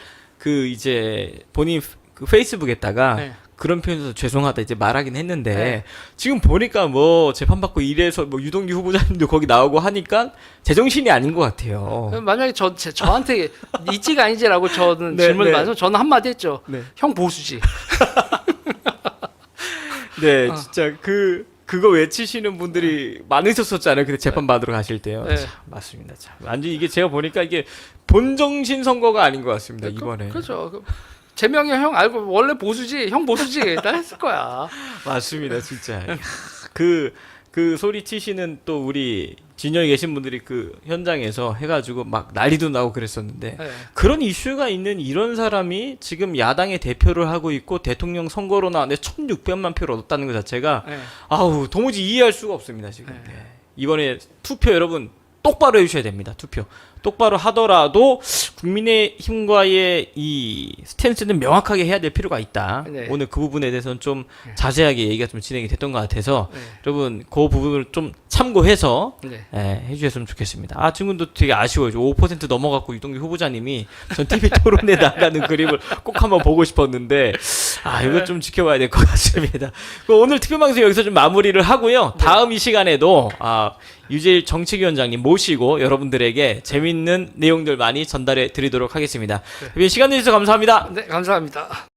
이제 본인 그 페이스북에다가 그런 표현에서 죄송하다 이제 말하긴 했는데 지금 보니까 뭐 재판받고 이래서 뭐 유동규 후보자님도 거기 나오고 하니까 제정신이 아닌 것 같아요. 만약에 저한테 이찌가 아니지라고 저는 질문을 받아서 저는 한마디 했죠. 형 보수지. 네, 진짜 그거 외치시는 분들이 많으셨었잖아요. 근데 재판 받으러 가실 때요. 참, 맞습니다. 참, 완전 이게 제가 보니까 이게 본정신 선거가 아닌 것 같습니다. 이번에. 그렇죠. 재명이 형 알고 원래 보수지 형 보수지 다 했을 거야. 맞습니다 진짜. 그 소리 치시는 또 우리 진영에 계신 분들이 그 현장에서 해가지고 막 난리도 나고 그랬었는데 그런 이슈가 있는 이런 사람이 지금 야당의 대표를 하고 있고 대통령 선거로 나왔는데 1600만 표를 얻었다는 것 자체가 아우 도무지 이해할 수가 없습니다 지금. 이번에 투표 여러분 똑바로 해주셔야 됩니다. 투표 똑바로 하더라도 국민의힘과의 이 스탠스는 명확하게 해야 될 필요가 있다. 오늘 그 부분에 대해서는 좀 자세하게 얘기가 좀 진행이 됐던 것 같아서 여러분 그 부분을 좀 참고해서 해주셨으면 좋겠습니다. 지금도 되게 아쉬워요. 5% 넘어갔고 유동규 후보자님이 전 TV 토론에 나가는 그림을 꼭 한번 보고 싶었는데 이거 좀 지켜봐야 될 것 같습니다. 오늘 특별방송 여기서 좀 마무리를 하고요. 다음 이 시간에도 유재일 정책위원장님 모시고 여러분들에게 재미있는 내용들 많이 전달해 드리도록 하겠습니다. 시간 내주셔서 감사합니다. 네, 감사합니다.